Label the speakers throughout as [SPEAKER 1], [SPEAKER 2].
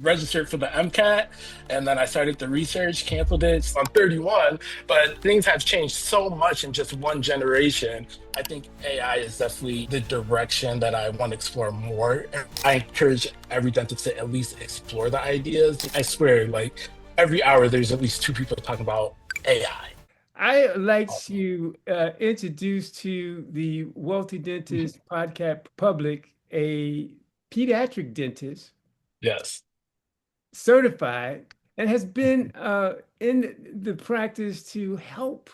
[SPEAKER 1] registered for the MCAT, and then I started the research, canceled it. So I'm 31, but things have changed so much in just one generation. I think AI is definitely the direction that I want to explore more. And I encourage every dentist to at least explore the ideas. I swear, like every hour, there's at least two people talking about AI.
[SPEAKER 2] I like to introduce to the Wealthy Dentist podcast public a pediatric dentist,
[SPEAKER 1] Yes.
[SPEAKER 2] certified, and has been in the practice to help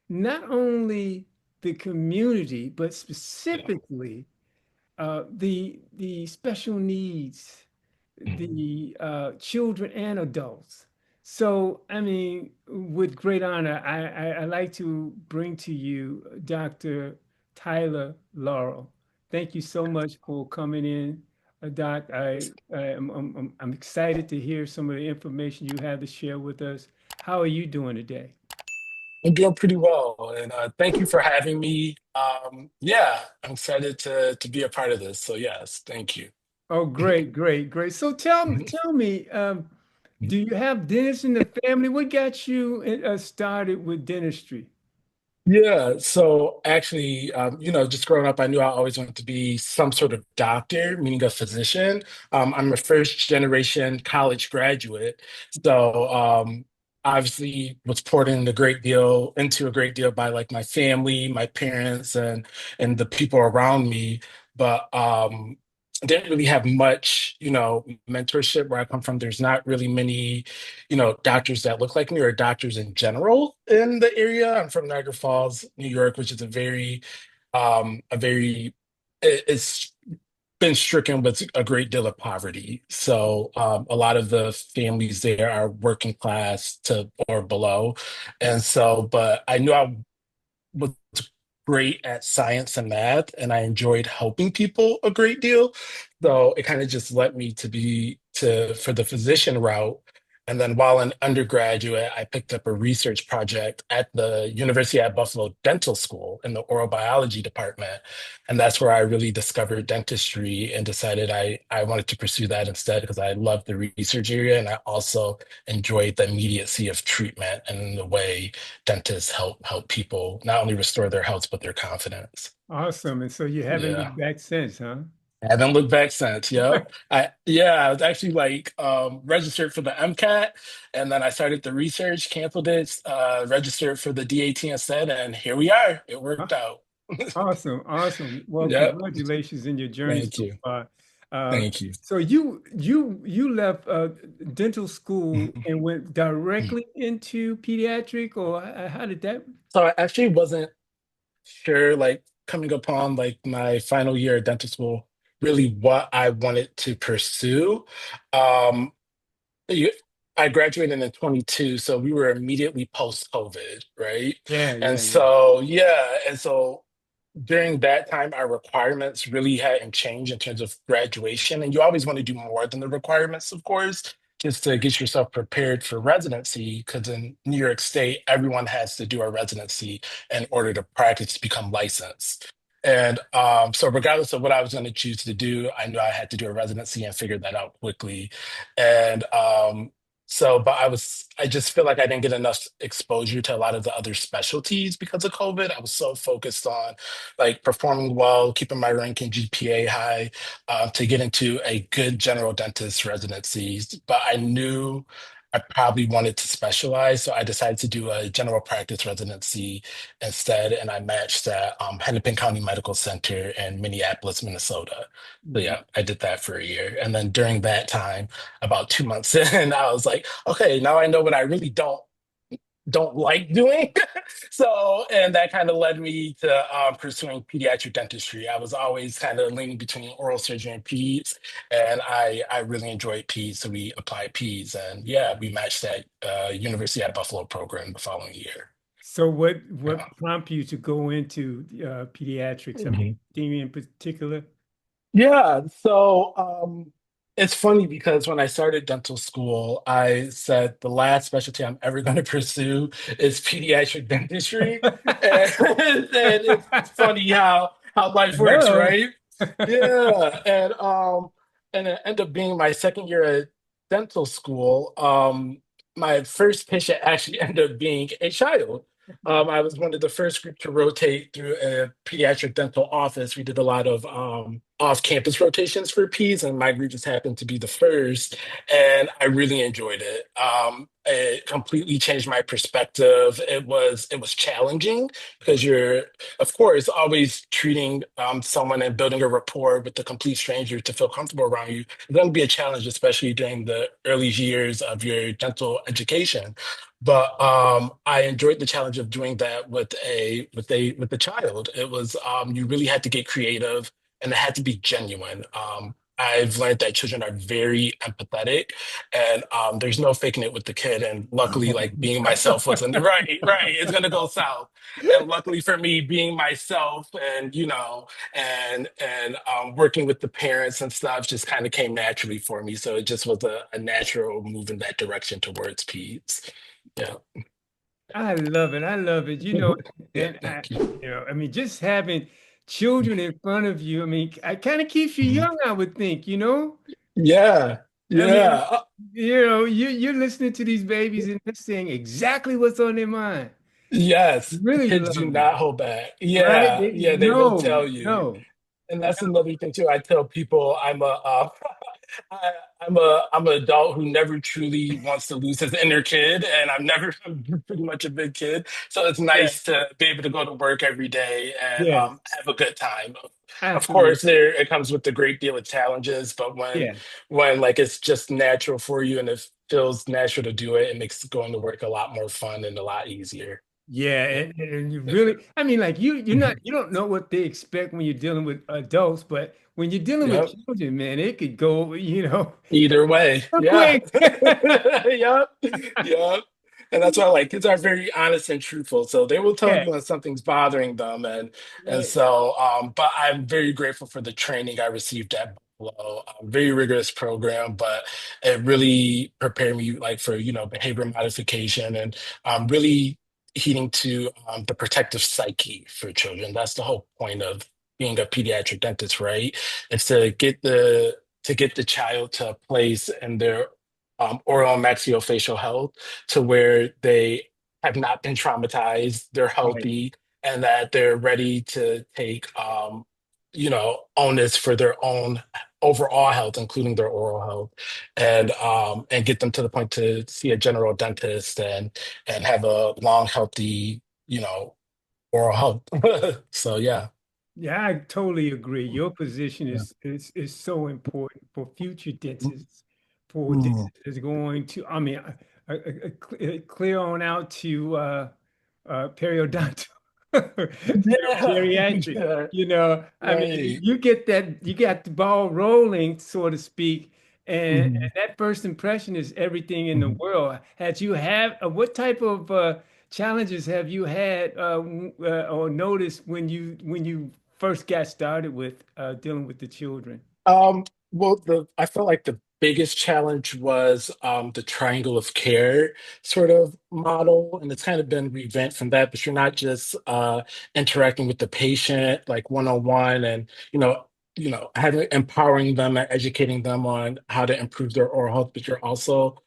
[SPEAKER 2] not only the community, but
[SPEAKER 1] Yeah.
[SPEAKER 2] specifically the special needs,
[SPEAKER 1] Mhm.
[SPEAKER 2] the children and adults. So, I mean, with great honor, I like to bring to you Dr. Tyler Laurel. Thank you so much for coming in, Doc. I'm excited to hear some of the information you have to share with us. How are you doing today?
[SPEAKER 1] I'm doing pretty well, and thank you for having me. Yeah, I'm excited to be a part of this. So yes, thank you.
[SPEAKER 2] Oh, great, great, great. So tell me, do you have dentists in the family? What got you started with dentistry?
[SPEAKER 1] Yeah, so actually, just growing up, I knew I always wanted to be some sort of doctor, meaning a physician. I'm a first generation college graduate, so obviously was poured in a great deal into a great deal by like my family, my parents, and the people around me. But didn't really have much, mentorship where I come from. There's not really many doctors that look like me or doctors in general in the area. I'm from Niagara Falls, New York, which is it's been stricken with a great deal of poverty. So a lot of the families there are working class to or below. And so, but I knew I was great at science and math, and I enjoyed helping people a great deal. So it kind of just led me to for the physician route. And then while an undergraduate, I picked up a research project at the University at Buffalo Dental School in the oral biology department. And that's where I really discovered dentistry and decided I wanted to pursue that instead because I love the research area and I also enjoyed the immediacy of treatment and the way dentists help people not only restore their health but their confidence.
[SPEAKER 2] Awesome. And so you haven't
[SPEAKER 1] Yeah.
[SPEAKER 2] looked back since, huh?
[SPEAKER 1] I haven't looked back since. Yep. I was actually like registered for the MCAT and then I started the research, canceled it, registered for the DAT instead, and here we are. It worked out.
[SPEAKER 2] Awesome, awesome. Well,
[SPEAKER 1] Yep.
[SPEAKER 2] congratulations in your journey
[SPEAKER 1] Thank
[SPEAKER 2] so
[SPEAKER 1] you.
[SPEAKER 2] far. Uh,
[SPEAKER 1] Thank you.
[SPEAKER 2] so you left dental school and went directly into pediatric, or how did that?
[SPEAKER 1] So I actually wasn't sure, like coming upon like my final year at dental school, really what I wanted to pursue. Um, you, I graduated in 22, so we were immediately post-COVID, right?
[SPEAKER 2] Yeah,
[SPEAKER 1] And
[SPEAKER 2] yeah, yeah.
[SPEAKER 1] so, yeah, and so during that time, our requirements really hadn't changed in terms of graduation. And you always want to do more than the requirements, of course, just to get yourself prepared for residency. Because in New York State, everyone has to do a residency in order to practice to become licensed. And so, regardless of what I was going to choose to do, I knew I had to do a residency and figured that out quickly. And but I just feel like I didn't get enough exposure to a lot of the other specialties because of COVID. I was so focused on like performing well, keeping my rank and GPA high, to get into a good general dentist residency. But I knew I probably wanted to specialize, so I decided to do a general practice residency instead, and I matched at Hennepin County Medical Center in Minneapolis, Minnesota. So
[SPEAKER 2] Mhm.
[SPEAKER 1] yeah, I did that for a year, and then during that time, about 2 months in, I was like, okay, now I know what I really don't like doing. So, and that kind of led me to pursuing pediatric dentistry. I was always kind of leaning between oral surgery and peds, and I really enjoyed peds, so we applied peds, and yeah, we matched that University at Buffalo program the following year.
[SPEAKER 2] So what
[SPEAKER 1] Yeah.
[SPEAKER 2] prompted you to go into pediatrics? I mean,
[SPEAKER 1] Mhm.
[SPEAKER 2] anything in particular?
[SPEAKER 1] Yeah, so it's funny because when I started dental school, I said the last specialty I'm ever going to pursue is pediatric dentistry. And, and it's funny how life works,
[SPEAKER 2] Hello.
[SPEAKER 1] right? Yeah, and it ended up being my second year dental school, my first patient actually ended up being a child. I was one of the first group to rotate through a pediatric dental office. We did a lot of off-campus rotations for peds, and my group just happened to be the first, and I really enjoyed it. It completely changed my perspective. It was challenging because you're, of course, always treating someone and building a rapport with a complete stranger to feel comfortable around you. It's going to be a challenge, especially during the early years of your dental education. But I enjoyed the challenge of doing that with a child. It was you really had to get creative and it had to be genuine. I've learned that children are very empathetic, and there's no faking it with the kid. And luckily, like being myself wasn't right. Right, it's gonna go south. And luckily for me, being myself, and working with the parents and stuff just kind of came naturally for me. So it just was a natural move in that direction towards peds. Yeah.
[SPEAKER 2] I love it. I love it.
[SPEAKER 1] Yeah,
[SPEAKER 2] And
[SPEAKER 1] thank you.
[SPEAKER 2] I mean, just having children in front of you, I mean, it kind of keeps you
[SPEAKER 1] Mhm.
[SPEAKER 2] young, I would think.
[SPEAKER 1] Yeah,
[SPEAKER 2] I mean,
[SPEAKER 1] yeah.
[SPEAKER 2] you're listening to these babies and they're saying exactly what's on their mind.
[SPEAKER 1] Yes,
[SPEAKER 2] Really
[SPEAKER 1] kids do
[SPEAKER 2] love it,
[SPEAKER 1] not hold back.
[SPEAKER 2] right?
[SPEAKER 1] Yeah, yeah, they will
[SPEAKER 2] No,
[SPEAKER 1] tell you.
[SPEAKER 2] no.
[SPEAKER 1] And that's another thing too. I tell people I, I'm an adult who never truly wants to lose his inner kid, and I'm pretty much a big kid. So it's
[SPEAKER 2] Yeah,
[SPEAKER 1] nice to be able to go to work every day and
[SPEAKER 2] yes,
[SPEAKER 1] have a good time. Of
[SPEAKER 2] absolutely.
[SPEAKER 1] course, there it comes with a great deal of challenges, but
[SPEAKER 2] Yeah.
[SPEAKER 1] when like it's just natural for you and it feels natural to do it, it makes going to work a lot more fun and a lot easier.
[SPEAKER 2] Yeah,
[SPEAKER 1] Yeah.
[SPEAKER 2] and you really, I mean, like you don't know what they expect when you're dealing with adults, but when you're dealing with
[SPEAKER 1] Yep.
[SPEAKER 2] children, man, it could go,
[SPEAKER 1] Either way,
[SPEAKER 2] real
[SPEAKER 1] yeah.
[SPEAKER 2] quick.
[SPEAKER 1] Yep. Yep. And that's why like kids are very honest and truthful. So they will tell
[SPEAKER 2] Yeah,
[SPEAKER 1] you when something's bothering them. And
[SPEAKER 2] right.
[SPEAKER 1] so but I'm very grateful for the training I received at Buffalo. Very rigorous program, but it really prepared me like for, behavior modification and really heeding to the protective psyche for children. That's the whole point of being a pediatric dentist, right? It's to get the child to a place in their oral and maxillofacial health to where they have not been traumatized, they're
[SPEAKER 2] Right.
[SPEAKER 1] healthy, and that they're ready to take, onus for their own overall health, including their oral health, and get them to the point to see a general dentist and have a long, healthy, oral health. So yeah.
[SPEAKER 2] Yeah, I totally agree. Your position
[SPEAKER 1] Yeah.
[SPEAKER 2] is so important for future dentists, for
[SPEAKER 1] Mm.
[SPEAKER 2] dentists that's going to, I mean, clear on out to periodontal or
[SPEAKER 1] Yeah.
[SPEAKER 2] bariatric.
[SPEAKER 1] Yeah.
[SPEAKER 2] I mean,
[SPEAKER 1] Right.
[SPEAKER 2] you get that, you got the ball rolling, so to speak, and
[SPEAKER 1] Mhm.
[SPEAKER 2] that first impression is everything in the
[SPEAKER 1] Mhm.
[SPEAKER 2] world. What type of challenges have you had or noticed when you first got started with dealing with the children?
[SPEAKER 1] Well, I felt like the biggest challenge was the triangle of care sort of model, and it's kind of been revamped from that. But you're not just interacting with the patient like one-on-one, and having empowering them and educating them on how to improve their oral health, but you're also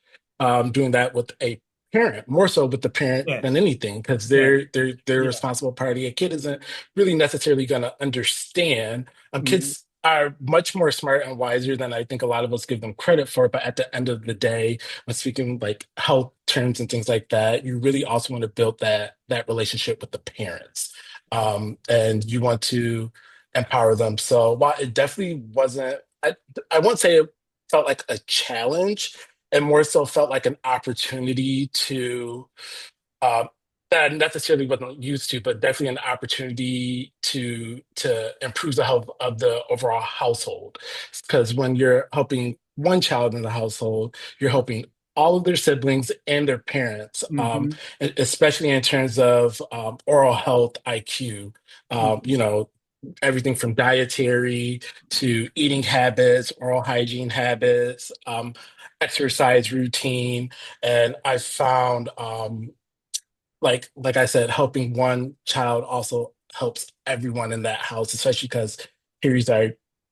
[SPEAKER 1] doing that with a parent, more so with the parent than
[SPEAKER 2] Yes.
[SPEAKER 1] anything, because
[SPEAKER 2] Right.
[SPEAKER 1] they're a
[SPEAKER 2] Yeah.
[SPEAKER 1] responsible party. A kid isn't really necessarily going to understand.
[SPEAKER 2] Mhm.
[SPEAKER 1] Kids are much more smart and wiser than I think a lot of us give them credit for. But at the end of the day, when speaking like health terms and things like that, you really also want to build that relationship with the parents, and you want to empower them. So while it definitely wasn't, I won't say it felt like a challenge, and more so felt like an opportunity to um, that I necessarily wasn't used to, but definitely an opportunity to improve the health of the overall household. Because when you're helping one child in the household, you're helping all of their siblings and their parents,
[SPEAKER 2] Hmm.
[SPEAKER 1] especially in terms of oral health IQ. Everything from dietary to eating habits, oral hygiene habits, exercise routine, and I found like I said, helping one child also helps everyone in that house, especially because periods are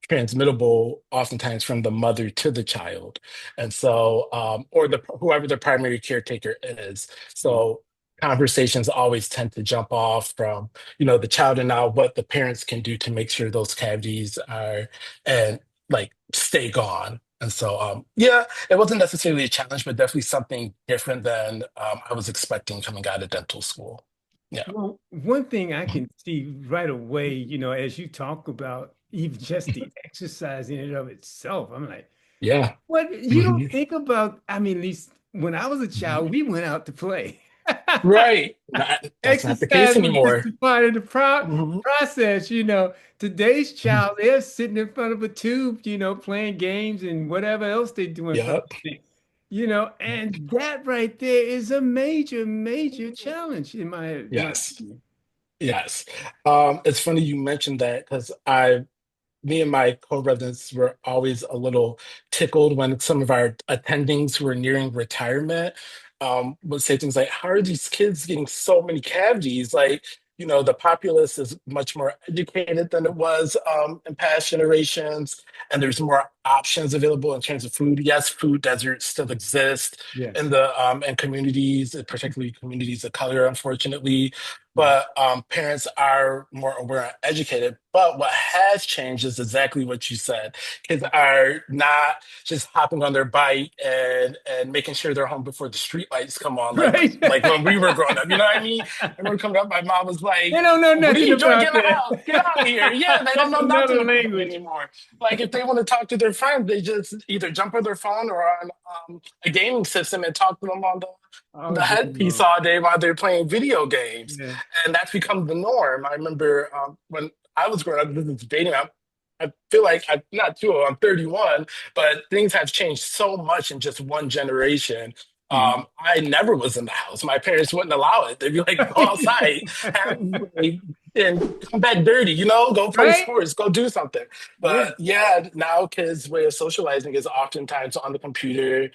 [SPEAKER 1] transmittable oftentimes from the mother to the child. And so, or the whoever the primary caretaker is.
[SPEAKER 2] Mm.
[SPEAKER 1] So conversations always tend to jump off from, the child and now what the parents can do to make sure those cavities are and like stay gone. And so, yeah, it wasn't necessarily a challenge, but definitely something different than I was expecting coming out of dental school. Yeah.
[SPEAKER 2] Well, one thing I can see right away, as you talk about even just the exercise in and of itself, I'm like,
[SPEAKER 1] Yeah.
[SPEAKER 2] what you don't
[SPEAKER 1] Mhm.
[SPEAKER 2] think about, I mean, at least when I was a
[SPEAKER 1] Mhm.
[SPEAKER 2] child, we went out to play.
[SPEAKER 1] Right. That's not the case
[SPEAKER 2] Exercise was just
[SPEAKER 1] anymore.
[SPEAKER 2] a part of the
[SPEAKER 1] Mhm.
[SPEAKER 2] process. Today's
[SPEAKER 1] Mhm.
[SPEAKER 2] child, they're sitting in front of a tube, playing games and whatever else they do in front of
[SPEAKER 1] Yep.
[SPEAKER 2] the thing. And that right there is a major, major challenge in my
[SPEAKER 1] Yes.
[SPEAKER 2] opinion.
[SPEAKER 1] Yes. It's funny you mentioned that because me and my co-residents were always a little tickled when some of our attendings who were nearing retirement would say things like, "How are these kids getting so many cavities? Like, the populace is much more educated than it was in past generations, and there's more options available in terms of food. Yes, food deserts still exist
[SPEAKER 2] Yes.
[SPEAKER 1] in the in communities, particularly communities of color, unfortunately."
[SPEAKER 2] Yeah.
[SPEAKER 1] But parents are more aware and educated. But what has changed is exactly what you said. Kids are not just hopping on their bike and making sure they're home before the street lights come on,
[SPEAKER 2] Right.
[SPEAKER 1] like when we were growing up. You know what I mean? I remember coming up, my mom was
[SPEAKER 2] They
[SPEAKER 1] like,
[SPEAKER 2] don't know
[SPEAKER 1] "What are
[SPEAKER 2] nothing
[SPEAKER 1] you doing?
[SPEAKER 2] about
[SPEAKER 1] Get in the
[SPEAKER 2] that.
[SPEAKER 1] house! Get out of here!" Yeah, they don't
[SPEAKER 2] That's
[SPEAKER 1] know nothing
[SPEAKER 2] another
[SPEAKER 1] about it
[SPEAKER 2] language.
[SPEAKER 1] anymore. Like if they want to talk to their friends, they just either jump on their phone or on a gaming system and talk to them on
[SPEAKER 2] Oh,
[SPEAKER 1] the
[SPEAKER 2] good
[SPEAKER 1] headpiece
[SPEAKER 2] Lord.
[SPEAKER 1] all day while they're playing video games.
[SPEAKER 2] Yeah.
[SPEAKER 1] And that's become the norm. I remember when I was growing up, this is dating. I feel like I'm not too old, I'm 31, but things have changed so much in just one generation.
[SPEAKER 2] Mhm.
[SPEAKER 1] I never was in the house. My parents wouldn't allow it. They'd be like, go outside like, and come back dirty, go play
[SPEAKER 2] Right?
[SPEAKER 1] sports, go do something.
[SPEAKER 2] Yeah.
[SPEAKER 1] But yeah, now kids' way of socializing is oftentimes on the computer,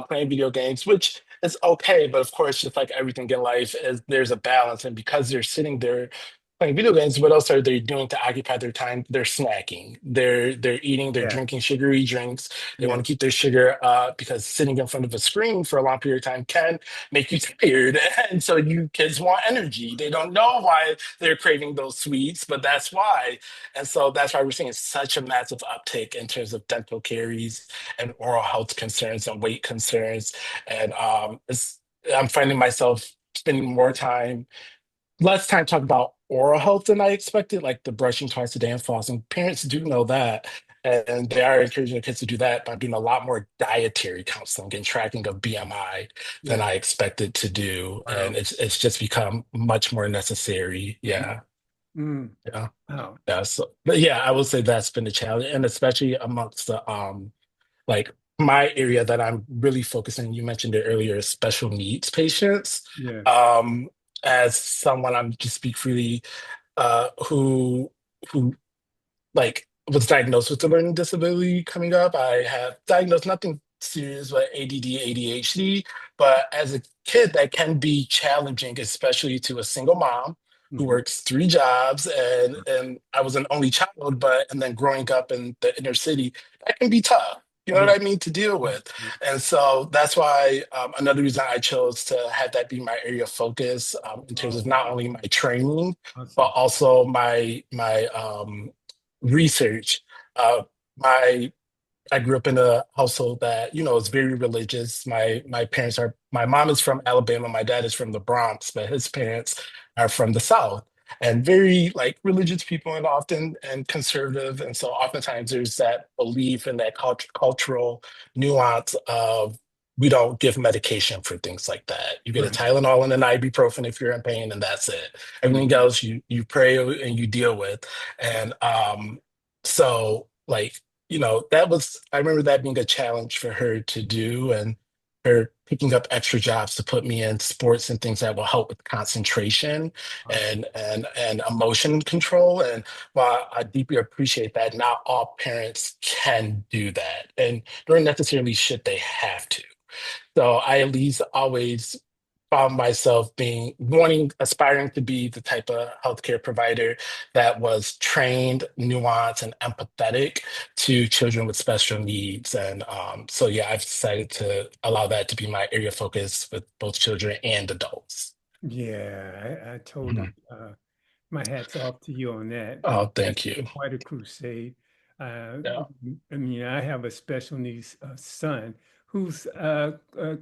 [SPEAKER 1] playing video games, which is okay. But of course, just like everything in life, there's a balance. And because they're sitting there playing video games, what else are they doing to occupy their time? They're snacking. They're eating. They're
[SPEAKER 2] Yeah.
[SPEAKER 1] drinking sugary drinks. They want
[SPEAKER 2] Yeah.
[SPEAKER 1] to keep their sugar because sitting in front of a screen for a long period of time can make you tired. And so you kids want energy. They don't know why they're craving those sweets, but that's why. And so that's why we're seeing such a massive uptick in terms of dental caries and oral health concerns and weight concerns. And I'm finding myself spending less time talking about oral health than I expected, like the brushing twice a day and flossing. Parents do know that, and they are encouraging their kids to do that. But I'm doing a lot more dietary counseling and tracking of BMI than
[SPEAKER 2] Yeah.
[SPEAKER 1] I expected to do, and
[SPEAKER 2] Wow.
[SPEAKER 1] it's just become much more necessary. Yeah,
[SPEAKER 2] Mm.
[SPEAKER 1] yeah,
[SPEAKER 2] Wow.
[SPEAKER 1] yeah. So, but yeah, I would say that's been a challenge, and especially amongst the like my area that I'm really focusing, you mentioned it earlier, is special needs patients.
[SPEAKER 2] Yeah.
[SPEAKER 1] Um, as someone, I'm just speak freely, who like was diagnosed with a learning disability coming up. I have diagnosed nothing serious but ADD, ADHD. But as a kid, that can be challenging, especially to a single mom who
[SPEAKER 2] Mhm.
[SPEAKER 1] works three jobs. And I was an only child, but and then growing up in the inner city, that can be tough. You know
[SPEAKER 2] Yeah.
[SPEAKER 1] what I mean, to deal with.
[SPEAKER 2] Yeah.
[SPEAKER 1] And so that's why another reason I chose to have that be my area of focus in terms of
[SPEAKER 2] Oh,
[SPEAKER 1] not only my training, but
[SPEAKER 2] awesome.
[SPEAKER 1] also my research. Uh, my I grew up in a household that is very religious. My mom is from Alabama, my dad is from the Bronx, but his parents are from the South and very like religious people and often and conservative. And so oftentimes there's that belief and that cultural nuance of we don't give medication for things like that. You get a
[SPEAKER 2] Right.
[SPEAKER 1] Tylenol and an ibuprofen if you're in pain, and that's it. Everything
[SPEAKER 2] Mhm.
[SPEAKER 1] else you pray and you deal with. And so like that was, I remember that being a challenge for her to do and her picking up extra jobs to put me in sports and things that will help with concentration
[SPEAKER 2] Awesome.
[SPEAKER 1] and emotion control. And while I deeply appreciate that, not all parents can do that. And nor necessarily should they have to. So I at least always found myself being wanting, aspiring to be the type of healthcare provider that was trained, nuanced, and empathetic to children with special needs. And so, yeah, I've decided to allow that to be my area of focus with both children and adults.
[SPEAKER 2] Yeah, I totally
[SPEAKER 1] Mhm.
[SPEAKER 2] my hat's off to you on that.
[SPEAKER 1] Oh,
[SPEAKER 2] That's
[SPEAKER 1] thank you.
[SPEAKER 2] quite a crusade. Uh,
[SPEAKER 1] Yeah.
[SPEAKER 2] I mean, I have a special needs son who's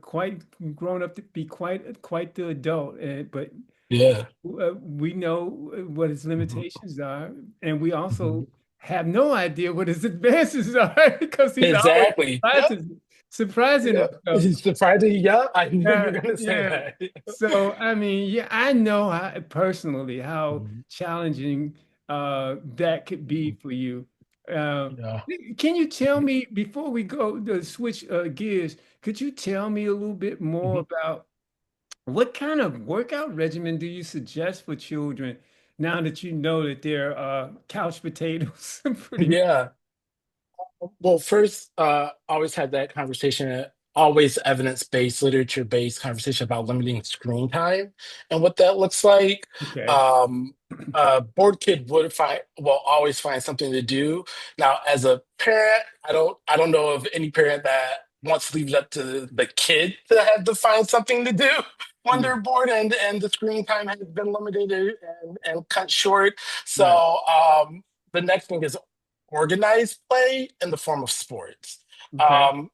[SPEAKER 2] quite grown up to be quite the adult, but
[SPEAKER 1] Yeah.
[SPEAKER 2] we know what his
[SPEAKER 1] Mhm.
[SPEAKER 2] limitations are, and we also
[SPEAKER 1] Mhm.
[SPEAKER 2] have no idea what his advances are because he's always
[SPEAKER 1] Exactly. Yep.
[SPEAKER 2] surprising
[SPEAKER 1] Yep.
[SPEAKER 2] himself.
[SPEAKER 1] It's the Friday. Yep. I knew you were going to say
[SPEAKER 2] Yeah.
[SPEAKER 1] that.
[SPEAKER 2] So, I mean, yeah, I know how, personally how
[SPEAKER 1] Mhm.
[SPEAKER 2] challenging that could be
[SPEAKER 1] Mhm.
[SPEAKER 2] for you. Uh,
[SPEAKER 1] Yeah.
[SPEAKER 2] can you tell me before we go to switch gears, could you tell me a little bit more
[SPEAKER 1] Mhm.
[SPEAKER 2] about what kind of workout regimen do you suggest for children now that you know that they're couch potatoes pretty much?
[SPEAKER 1] Yeah. Well, first, always had that conversation, always evidence-based, literature-based conversation about limiting screen time and what that looks like.
[SPEAKER 2] Okay.
[SPEAKER 1] Um, bored kid will always find something to do. Now, as a parent, I don't know of any parent that wants to leave it up to the kid to have to find something to do when
[SPEAKER 2] Yeah.
[SPEAKER 1] they're bored and the screen time has been limited and cut short.
[SPEAKER 2] Right.
[SPEAKER 1] So, the next thing is organized play in the form of sports.
[SPEAKER 2] Okay.
[SPEAKER 1] Um,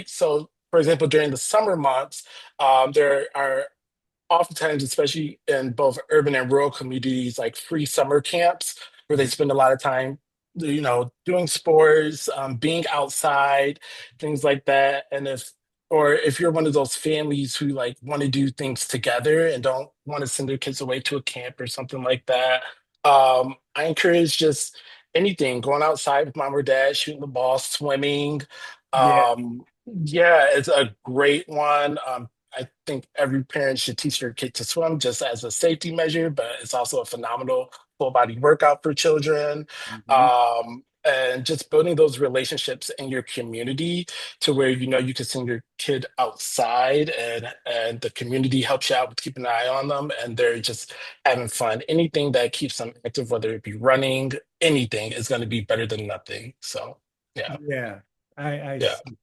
[SPEAKER 1] so, for example, during the summer months, there are oftentimes, especially in both urban and rural communities, like free summer camps where they
[SPEAKER 2] Mhm.
[SPEAKER 1] spend a lot of time, doing sports, being outside, things like that. Or if you're one of those families who like want to do things together and don't want to send their kids away to a camp or something like that, I encourage just anything, going outside with mom or dad, shooting the ball, swimming.
[SPEAKER 2] Yeah.
[SPEAKER 1] Yeah, it's a great one. I think every parent should teach their kid to swim just as a safety measure, but it's also a phenomenal full body workout for children.
[SPEAKER 2] Mhm.
[SPEAKER 1] And just building those relationships in your community to where you can send your kid outside and the community helps you out with keeping an eye on them and they're just having fun. Anything that keeps them active, whether it be running, anything is going to be better than nothing. So yeah,
[SPEAKER 2] Yeah. I
[SPEAKER 1] yeah.
[SPEAKER 2] see.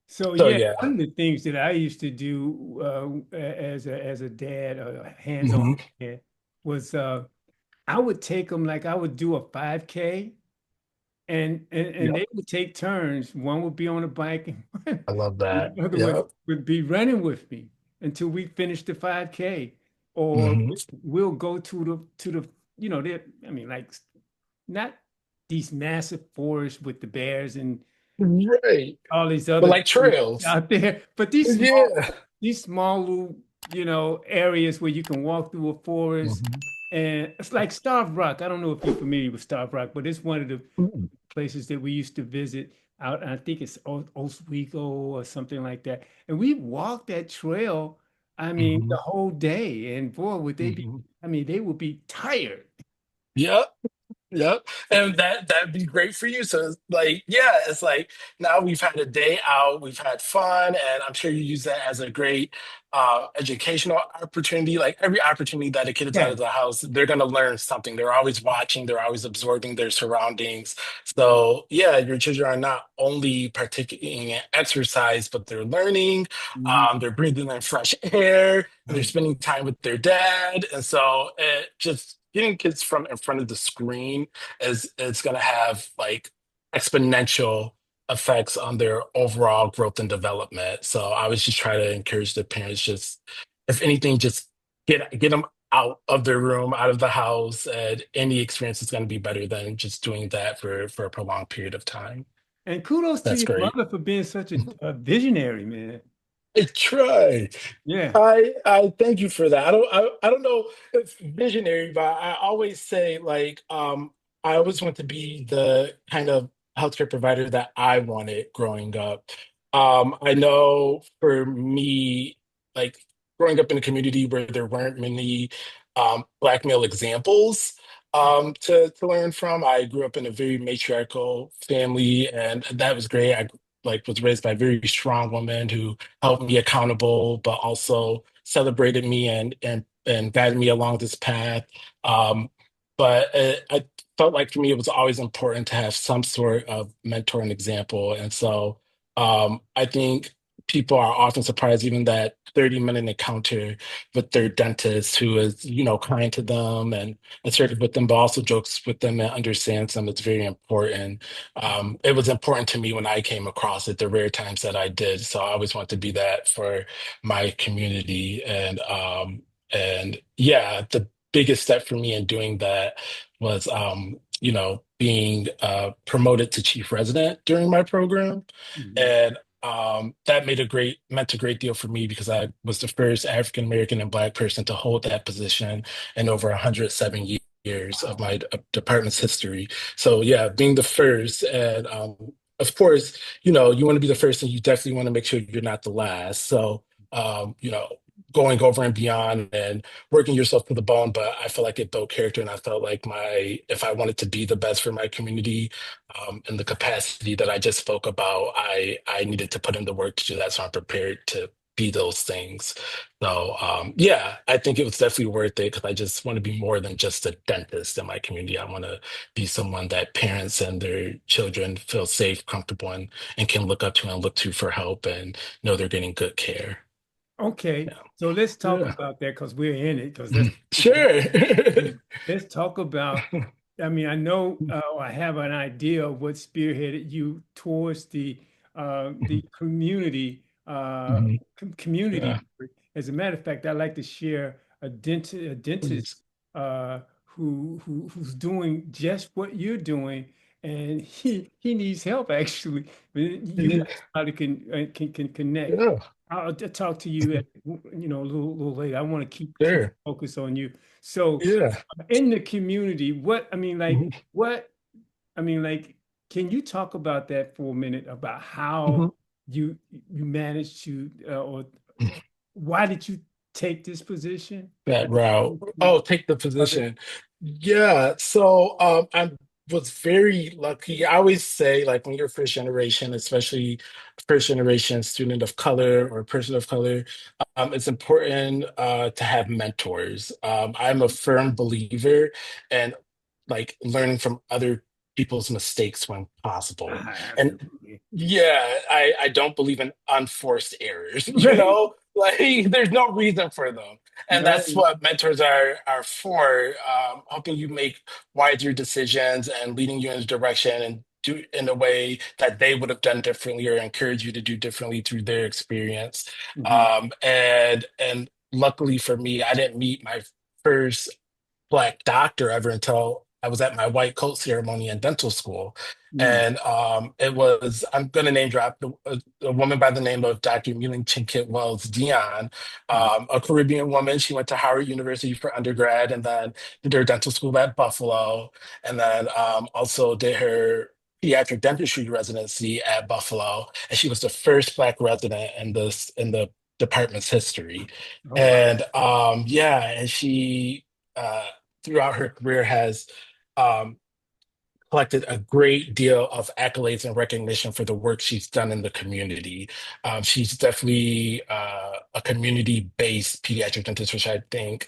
[SPEAKER 2] So
[SPEAKER 1] So
[SPEAKER 2] yeah,
[SPEAKER 1] yeah.
[SPEAKER 2] one of the things that I used to do as a dad, a hands-on
[SPEAKER 1] Hmm.
[SPEAKER 2] dad, was I would take them like I would do a 5K, and
[SPEAKER 1] Yeah.
[SPEAKER 2] they would take turns. One would be on a bike, and
[SPEAKER 1] I love
[SPEAKER 2] the
[SPEAKER 1] that.
[SPEAKER 2] other one
[SPEAKER 1] Yeah.
[SPEAKER 2] would be running with me until we finished the 5K. Or
[SPEAKER 1] Hmm.
[SPEAKER 2] we'll go to the I mean, like not these massive forests with the bears and
[SPEAKER 1] Right.
[SPEAKER 2] all these
[SPEAKER 1] But
[SPEAKER 2] other
[SPEAKER 1] like
[SPEAKER 2] things
[SPEAKER 1] trails.
[SPEAKER 2] out there. But
[SPEAKER 1] Yeah.
[SPEAKER 2] these small little, areas where you can walk through a forest,
[SPEAKER 1] Hmm.
[SPEAKER 2] and it's like Starved Rock. I don't know if you're familiar with Starved Rock, but it's one of the places that we used to visit out. I think it's Oswego or something like that. And we walked that trail, I mean, the
[SPEAKER 1] Hmm.
[SPEAKER 2] whole day. And boy, would they be,
[SPEAKER 1] Hmm.
[SPEAKER 2] I mean, they would be tired.
[SPEAKER 1] Yeah. Yep. And that'd be great for you. So it's like, yeah, it's like now we've had a day out, we've had fun, and I'm sure you use that as a great educational opportunity. Like every opportunity that a kid is out
[SPEAKER 2] Yeah.
[SPEAKER 1] of the house, they're gonna learn something. They're always watching, they're always absorbing their surroundings. So yeah, your children are not only participating in exercise, but they're learning,
[SPEAKER 2] Mhm.
[SPEAKER 1] they're breathing in fresh air, and they're spending time with their dad. And so it just getting kids from in front of the screen is it's going to have like exponential effects on their overall growth and development. So I was just trying to encourage the parents, just if anything, just get them out of their room, out of the house, and any experience is going to be better than just doing that for a prolonged period of time.
[SPEAKER 2] And kudos to
[SPEAKER 1] That's
[SPEAKER 2] your
[SPEAKER 1] great.
[SPEAKER 2] mother for being such a visionary, man.
[SPEAKER 1] I try.
[SPEAKER 2] Yeah.
[SPEAKER 1] I thank you for that. I don't know if visionary, but I always say like I always want to be the kind of healthcare provider that I wanted growing up. I know for me, like growing up in a community where there weren't many Black male examples to learn from. I grew up in a very matriarchal family, and that was great. I like was raised by a very strong woman who held me accountable, but also celebrated me and guided me along this path. Um, but I felt like for me, it was always important to have some sort of mentor and example. And so I think people are often surprised, even that 30-minute encounter with their dentist who is, kind to them and assertive with them, but also jokes with them and understands them. It's very important. It was important to me when I came across it, the rare times that I did. So I always want to be that for my community. And yeah, the biggest step for me in doing that was, being promoted to chief resident during my program.
[SPEAKER 2] Mhm.
[SPEAKER 1] And that meant a great deal for me because I was the first African American and Black person to hold that position in over 107 years of
[SPEAKER 2] Wow.
[SPEAKER 1] my department's history. So yeah, being the first, and of course, you want to be the first, and you definitely want to make sure you're not the last. So um, you know, going over and beyond and working yourself to the bone, but I felt like it built character, and I felt like if I wanted to be the best for my community, in the capacity that I just spoke about, I needed to put in the work to do that. So I'm prepared to be those things. So yeah, I think it was definitely worth it because I just want to be more than just a dentist in my community. I want to be someone that parents and their children feel safe, comfortable, and can look up to and look to for help and know they're getting good care.
[SPEAKER 2] Okay,
[SPEAKER 1] Yeah.
[SPEAKER 2] so let's talk
[SPEAKER 1] Yeah.
[SPEAKER 2] about that because we're in it. Because that's
[SPEAKER 1] Sure.
[SPEAKER 2] let's talk about. I mean, I know I have an idea of what spearheaded you towards the community
[SPEAKER 1] Mhm.
[SPEAKER 2] community.
[SPEAKER 1] Yeah.
[SPEAKER 2] As a matter of fact, I like to share a
[SPEAKER 1] Please.
[SPEAKER 2] dentist who's doing just what you're doing, and he needs help actually. But you
[SPEAKER 1] Yeah.
[SPEAKER 2] guys probably can connect.
[SPEAKER 1] Yeah.
[SPEAKER 2] I'll talk to you at, a little later. I want to keep
[SPEAKER 1] Sure.
[SPEAKER 2] focus on you. So
[SPEAKER 1] Yeah.
[SPEAKER 2] in the community,
[SPEAKER 1] Mhm.
[SPEAKER 2] I mean, like, can you talk about that for a minute about how
[SPEAKER 1] Mhm.
[SPEAKER 2] you managed to or why did you take this position
[SPEAKER 1] That
[SPEAKER 2] as
[SPEAKER 1] route.
[SPEAKER 2] opposed to
[SPEAKER 1] Oh, take the
[SPEAKER 2] other?
[SPEAKER 1] position. Yeah. So I was very lucky. I always say, like, when you're first generation, especially first generation student of color or person of color, it's important to have mentors. I'm a firm believer in like learning from other people's mistakes when possible. And
[SPEAKER 2] Absolutely.
[SPEAKER 1] yeah, I don't believe in unforced errors,
[SPEAKER 2] Right.
[SPEAKER 1] Like there's no reason for them. And that's
[SPEAKER 2] Right.
[SPEAKER 1] what mentors are for, helping you make wiser decisions and leading you in a direction and do in a way that they would have done differently or encourage you to do differently through their experience.
[SPEAKER 2] Hmm.
[SPEAKER 1] And luckily for me, I didn't meet my first Black doctor ever until I was at my white coat ceremony in dental school.
[SPEAKER 2] Mm.
[SPEAKER 1] And I'm going to name drop a woman by the name of Dr. Mewing Chinkit Wells Dion,
[SPEAKER 2] Mm.
[SPEAKER 1] a Caribbean woman. She went to Howard University for undergrad and then did her dental school at Buffalo, and then also did her pediatric dentistry residency at Buffalo. And she was the first Black resident in the department's history.
[SPEAKER 2] Oh wow.
[SPEAKER 1] And yeah, and she uh, throughout her career has um, collected a great deal of accolades and recognition for the work she's done in the community. She's definitely a community-based pediatric dentist, which I think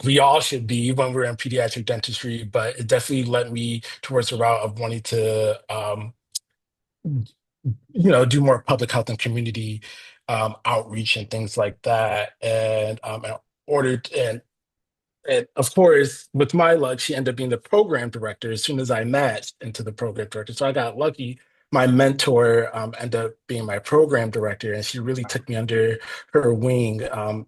[SPEAKER 1] we all should be when we're in pediatric dentistry. But it definitely led me towards the route of wanting to, do more public health and community outreach and things like that. And and of course, with my luck, she ended up being the program director as soon as I matched into the program director. So I got lucky. My mentor ended up being my program director, and she really took me under her wing as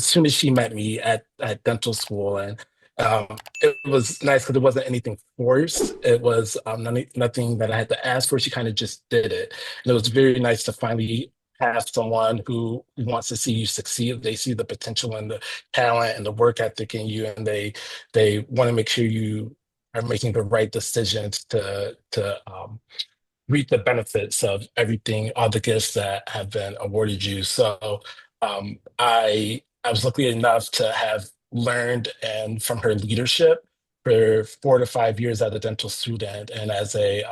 [SPEAKER 1] soon as she met me at dental school. And it was nice because it wasn't anything forced. It was nothing that I had to ask for. She kind of just did it. And it was very nice to finally have someone who wants to see you succeed. They see the potential and the talent and the work ethic in you, and they want to make sure you are making the right decisions to reap the benefits of everything, all the gifts that have been awarded you. So I was lucky enough to have learned and from her leadership for 4 to 5 years as a dental student and as a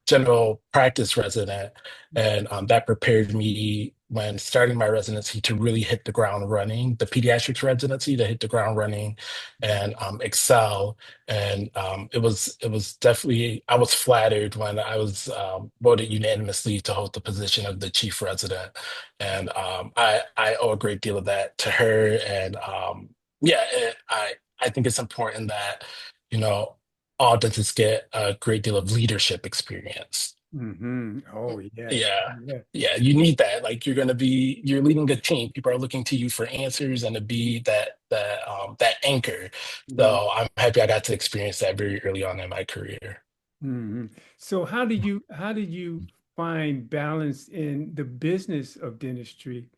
[SPEAKER 1] general practice resident, and that prepared me when starting my residency to really hit the ground running, the pediatrics residency to hit the ground running and excel. And it was definitely, I was flattered when I was voted unanimously to hold the position of the chief resident. And I owe a great deal of that to her. And yeah, I think it's important that, you know, all dentists get a great deal of leadership experience.
[SPEAKER 2] Oh, yes.
[SPEAKER 1] Yeah.
[SPEAKER 2] Yeah.
[SPEAKER 1] Yeah, you need that. Like you're leading a team. People are looking to you for answers and to be that anchor.
[SPEAKER 2] Mhm.
[SPEAKER 1] So I'm happy I got to experience that very early on in my career.
[SPEAKER 2] Mhm. So how did you find balance in the business of dentistry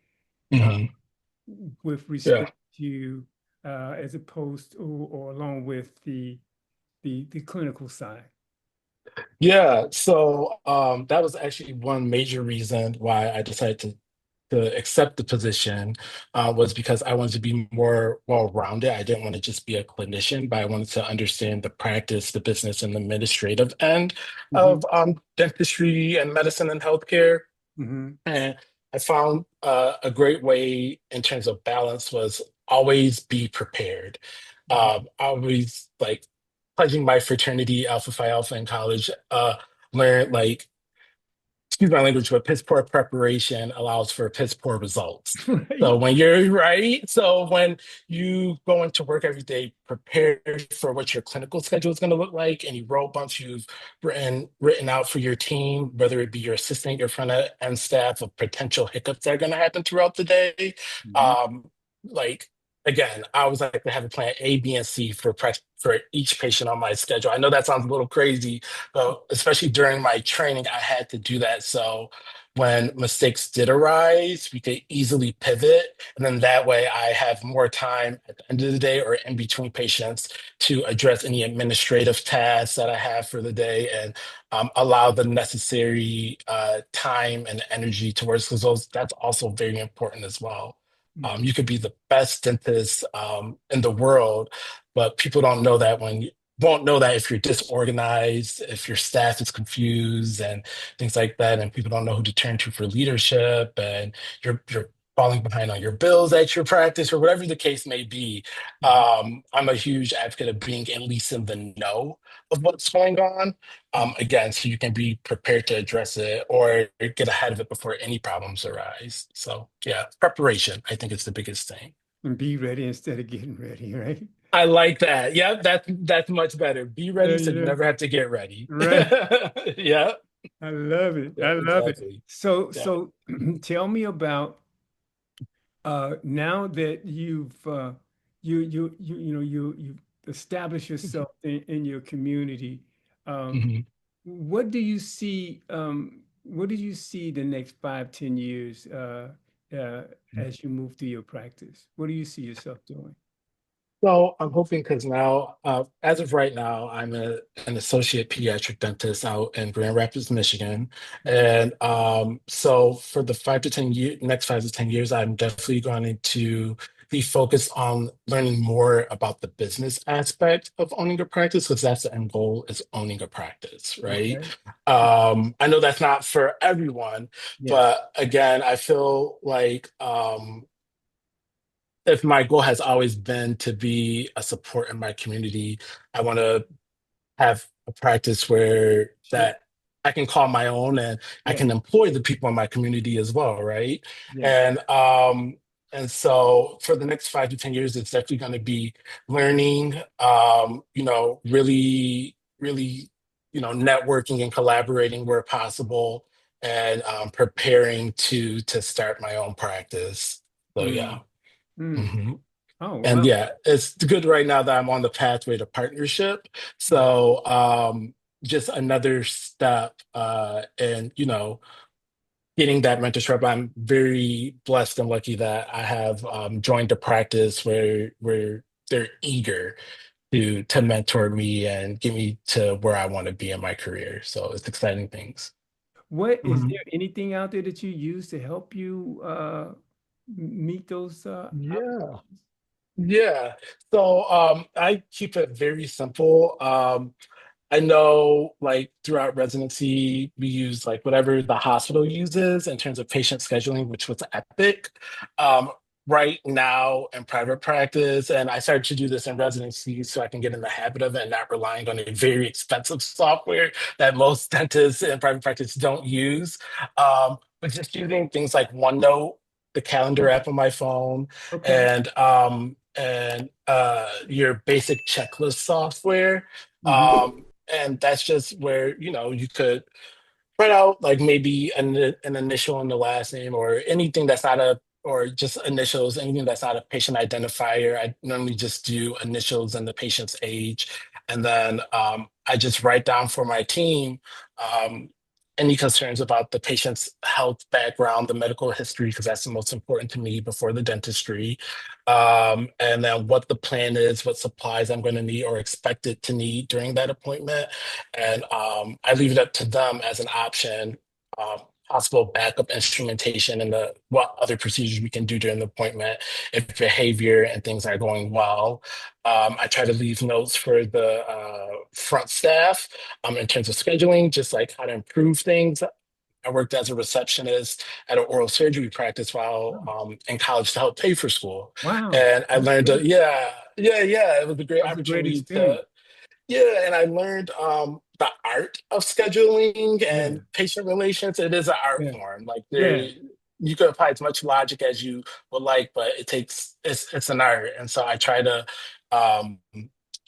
[SPEAKER 2] uh,
[SPEAKER 1] Hmm.
[SPEAKER 2] with
[SPEAKER 1] Yeah.
[SPEAKER 2] respect to as opposed to or along with the clinical side?
[SPEAKER 1] Yeah. So that was actually one major reason why I decided to accept the position was because I wanted to be more well-rounded. I didn't want to just be a clinician, but I wanted to understand the practice, the business, and the administrative end
[SPEAKER 2] Hmm.
[SPEAKER 1] of dentistry and medicine and healthcare.
[SPEAKER 2] Hmm.
[SPEAKER 1] And I found a great way in terms of balance was always be prepared. Always like pledging my fraternity, Alpha Phi Alpha in college, learned like excuse my language, but piss poor preparation allows for piss poor results. So
[SPEAKER 2] Right.
[SPEAKER 1] when you're right, so when you go into work every day prepared for what your clinical schedule is going to look like, any road bumps you've written out for your team, whether it be your assistant, your front end staff, of potential hiccups that are going to happen throughout the day.
[SPEAKER 2] Hmm.
[SPEAKER 1] Um, like again, I always like to have a plan A, B, and C for each patient on my schedule. I know that sounds a little crazy, but especially during my training, I had to do that. So when mistakes did arise, we could easily pivot. And then that way I have more time at the end of the day or in between patients to address any administrative tasks that I have for the day and allow the necessary time and energy towards because that's also very important as well. You could be the best dentist in the world, but people don't know that when won't know that if you're disorganized, if your staff is confused and things like that, and people don't know who to turn to for leadership, and you're falling behind on your bills at your practice or whatever the case may be.
[SPEAKER 2] Hmm.
[SPEAKER 1] I'm a huge advocate of being at least in the know of what's going on. Again, so you can be prepared to address it or get ahead of it before any problems arise. So yeah, preparation, I think is the biggest thing.
[SPEAKER 2] And be ready instead of getting ready, right?
[SPEAKER 1] I like that. Yeah, that's much better. Be
[SPEAKER 2] Yeah,
[SPEAKER 1] ready so you
[SPEAKER 2] yeah.
[SPEAKER 1] never have to get ready.
[SPEAKER 2] Right.
[SPEAKER 1] Yeah,
[SPEAKER 2] I love it.
[SPEAKER 1] yeah,
[SPEAKER 2] I love it.
[SPEAKER 1] exactly.
[SPEAKER 2] So,
[SPEAKER 1] Yeah.
[SPEAKER 2] so tell me about now that you've established yourself in your community. Um,
[SPEAKER 1] Mhm.
[SPEAKER 2] what do you see the next 5, 10 years as you move through your practice? What do you see yourself doing?
[SPEAKER 1] So I'm hoping because now, as of right now, an associate pediatric dentist out in Grand Rapids, Michigan,
[SPEAKER 2] Mhm.
[SPEAKER 1] and so for the 5 to 10 year next 5 to 10 years, I'm definitely going to be focused on learning more about the business aspect of owning a practice because that's the end goal is owning a practice, right?
[SPEAKER 2] Okay.
[SPEAKER 1] I know that's not for everyone,
[SPEAKER 2] Yes.
[SPEAKER 1] but again, I feel like if my goal has always been to be a support in my community, I want to have a practice where
[SPEAKER 2] Sure.
[SPEAKER 1] that I can call my own and I
[SPEAKER 2] Yes.
[SPEAKER 1] can employ the people in my community as well, right?
[SPEAKER 2] Yes.
[SPEAKER 1] And and so for the next 5 to 10 years, it's definitely going to be learning, really, really, networking and collaborating where possible and preparing to start my own practice. So yeah.
[SPEAKER 2] Mm. Mm.
[SPEAKER 1] Mhm.
[SPEAKER 2] Oh,
[SPEAKER 1] And
[SPEAKER 2] wow.
[SPEAKER 1] yeah, it's good right now that I'm on the pathway to partnership.
[SPEAKER 2] Mm.
[SPEAKER 1] So just another step in, getting that mentorship. I'm very blessed and lucky that I have joined a practice where they're eager to mentor me and get me to where I want to be in my career. So it's exciting things.
[SPEAKER 2] What is
[SPEAKER 1] Mhm.
[SPEAKER 2] there anything out there that you use to help you meet those
[SPEAKER 1] Yeah.
[SPEAKER 2] obligations?
[SPEAKER 1] Yeah. So I keep it very simple. I know like throughout residency, we use like whatever the hospital uses in terms of patient scheduling, which was Epic. Um, right now in private practice, and I started to do this in residency so I can get in the habit of it and not relying on a very expensive software that most dentists in private practice don't use. But just using things like OneNote, the calendar app on my phone,
[SPEAKER 2] Okay.
[SPEAKER 1] and your basic checklist software.
[SPEAKER 2] Hmm.
[SPEAKER 1] And that's just where, you could write out like maybe an initial in the last name or anything that's not or just initials, anything that's not a patient identifier. I normally just do initials and the patient's age. And then I just write down for my team um, any concerns about the patient's health background, the medical history, because that's the most important to me before the dentistry. And then what the plan is, what supplies I'm going to need or expected to need during that appointment. And I leave it up to them as an option, um, possible backup instrumentation and the what other procedures we can do during the appointment if behavior and things are going well. I try to leave notes for the front staff in terms of scheduling, just like how to improve things. I worked as a receptionist at an oral surgery practice while in college to help pay for school.
[SPEAKER 2] Wow.
[SPEAKER 1] And I
[SPEAKER 2] That's
[SPEAKER 1] learned,
[SPEAKER 2] great.
[SPEAKER 1] yeah, it was a great
[SPEAKER 2] That's a great
[SPEAKER 1] opportunity
[SPEAKER 2] experience.
[SPEAKER 1] to yeah, and I learned the art of scheduling
[SPEAKER 2] Yeah.
[SPEAKER 1] and patient relations. It is an art
[SPEAKER 2] Yeah.
[SPEAKER 1] form. Like
[SPEAKER 2] Yeah.
[SPEAKER 1] you could apply as much logic as you would like, but it's an art. And so I try to um,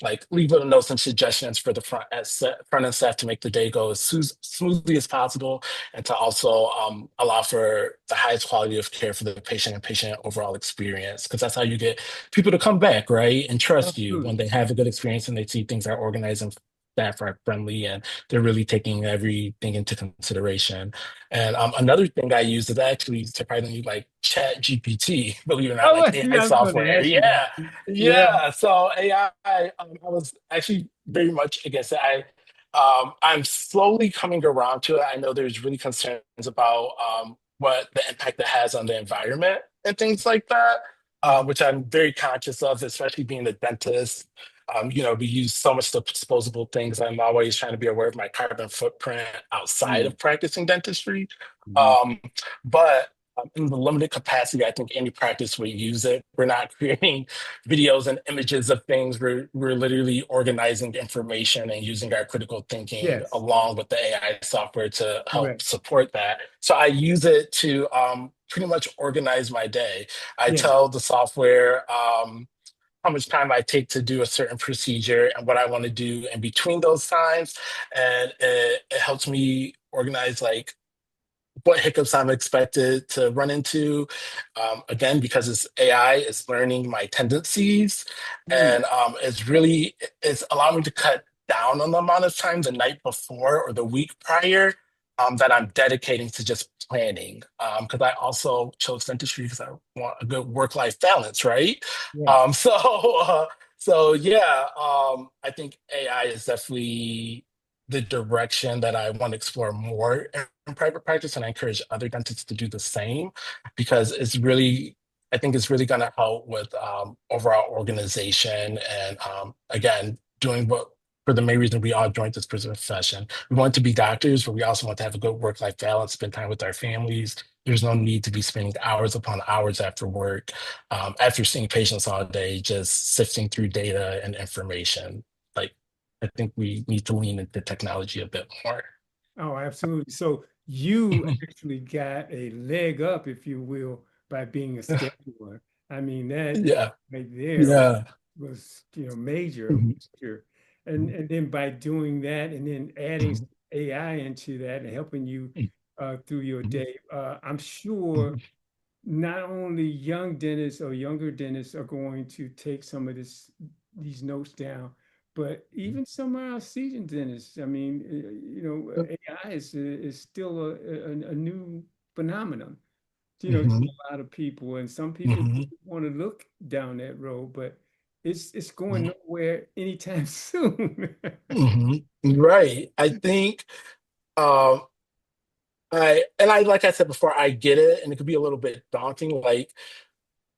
[SPEAKER 1] like leave little notes and suggestions for the front end staff to make the day go as smoothly as possible, and to also allow for the highest quality of care for the patient and patient overall experience. Because that's how you get people to come back, right? And trust you when
[SPEAKER 2] Absolutely.
[SPEAKER 1] they have a good experience and they see things are organized and staff are friendly and they're really taking everything into consideration. And another thing I use is actually surprisingly like Chat GPT, believe it or not,
[SPEAKER 2] Oh,
[SPEAKER 1] like AI
[SPEAKER 2] yeah, I was going to
[SPEAKER 1] software.
[SPEAKER 2] ask you that.
[SPEAKER 1] Yeah.
[SPEAKER 2] Yeah.
[SPEAKER 1] Yeah. So AI, I was actually very much against it. I'm slowly coming around to it. I know there's really concerns about what the impact it has on the environment and things like that,
[SPEAKER 2] Mhm.
[SPEAKER 1] which I'm very conscious of, especially being a dentist. We use so much disposable things. I'm always trying to be aware of my carbon footprint outside
[SPEAKER 2] Mm.
[SPEAKER 1] of practicing dentistry.
[SPEAKER 2] Mhm.
[SPEAKER 1] Um, but in the limited capacity, I think any practice would use it. We're not creating videos and images of things. We're literally organizing information and using our critical thinking
[SPEAKER 2] Yes.
[SPEAKER 1] along with the AI software to help
[SPEAKER 2] Correct.
[SPEAKER 1] support that. So I use it to pretty much organize my day. I
[SPEAKER 2] Yeah.
[SPEAKER 1] tell the software how much time I take to do a certain procedure and what I want to do in between those times, and it helps me organize like what hiccups I'm expected to run into. Again, because it's AI, it's learning my tendencies,
[SPEAKER 2] Mm.
[SPEAKER 1] and it's allowing me to cut down on the amount of time the night before or the week prior that I'm dedicating to just planning. Because I also chose dentistry because I want a good work-life balance, right?
[SPEAKER 2] Yeah.
[SPEAKER 1] Um, so, uh, so yeah, I think AI is definitely the direction that I want to explore more in private practice, and I encourage other dentists to do the same because I think it's really going to help with overall organization and again, doing what for the main reason we all joined this profession. We want to be doctors, but we also want to have a good work-life balance, spend time with our families. There's no need to be spending hours upon hours after work, after seeing patients all day, just sifting through data and information. Like, I think we need to lean into technology a bit more.
[SPEAKER 2] Oh, absolutely. So you
[SPEAKER 1] Mhm.
[SPEAKER 2] actually got a leg up, if you will, by being a scheduler. I mean, that
[SPEAKER 1] Yeah,
[SPEAKER 2] right there
[SPEAKER 1] yeah.
[SPEAKER 2] was, major,
[SPEAKER 1] Mhm,
[SPEAKER 2] major. And then by doing that and then adding
[SPEAKER 1] mhm,
[SPEAKER 2] some AI into that and helping you
[SPEAKER 1] mhm,
[SPEAKER 2] through your
[SPEAKER 1] mhm,
[SPEAKER 2] day, I'm sure
[SPEAKER 1] mhm,
[SPEAKER 2] not only young dentists or younger dentists are going to take some of these notes down, but even some of our seasoned dentists. I mean, AI is still a new phenomenon, to
[SPEAKER 1] mhm,
[SPEAKER 2] a lot of people, and some people
[SPEAKER 1] mhm,
[SPEAKER 2] want to look down that road, but it's going
[SPEAKER 1] mhm,
[SPEAKER 2] nowhere anytime soon.
[SPEAKER 1] mhm. Right. I think um I like I said before, I get it and it could be a little bit daunting. Like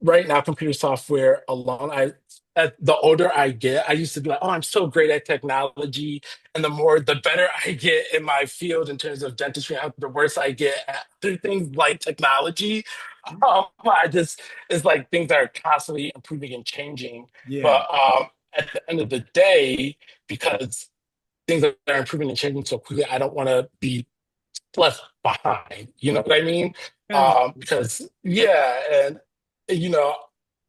[SPEAKER 1] right now, computer software alone, the older I get, I used to be like, oh, I'm so great at technology. And the better I get in my field in terms of dentistry, the worse I get at other things like technology. I just, it's like things that are constantly improving and changing.
[SPEAKER 2] Yeah.
[SPEAKER 1] But at the end of the day, because things are improving and changing so quickly, I don't want to be left behind. You know what I mean?
[SPEAKER 2] Understood.
[SPEAKER 1] Because yeah, and you know,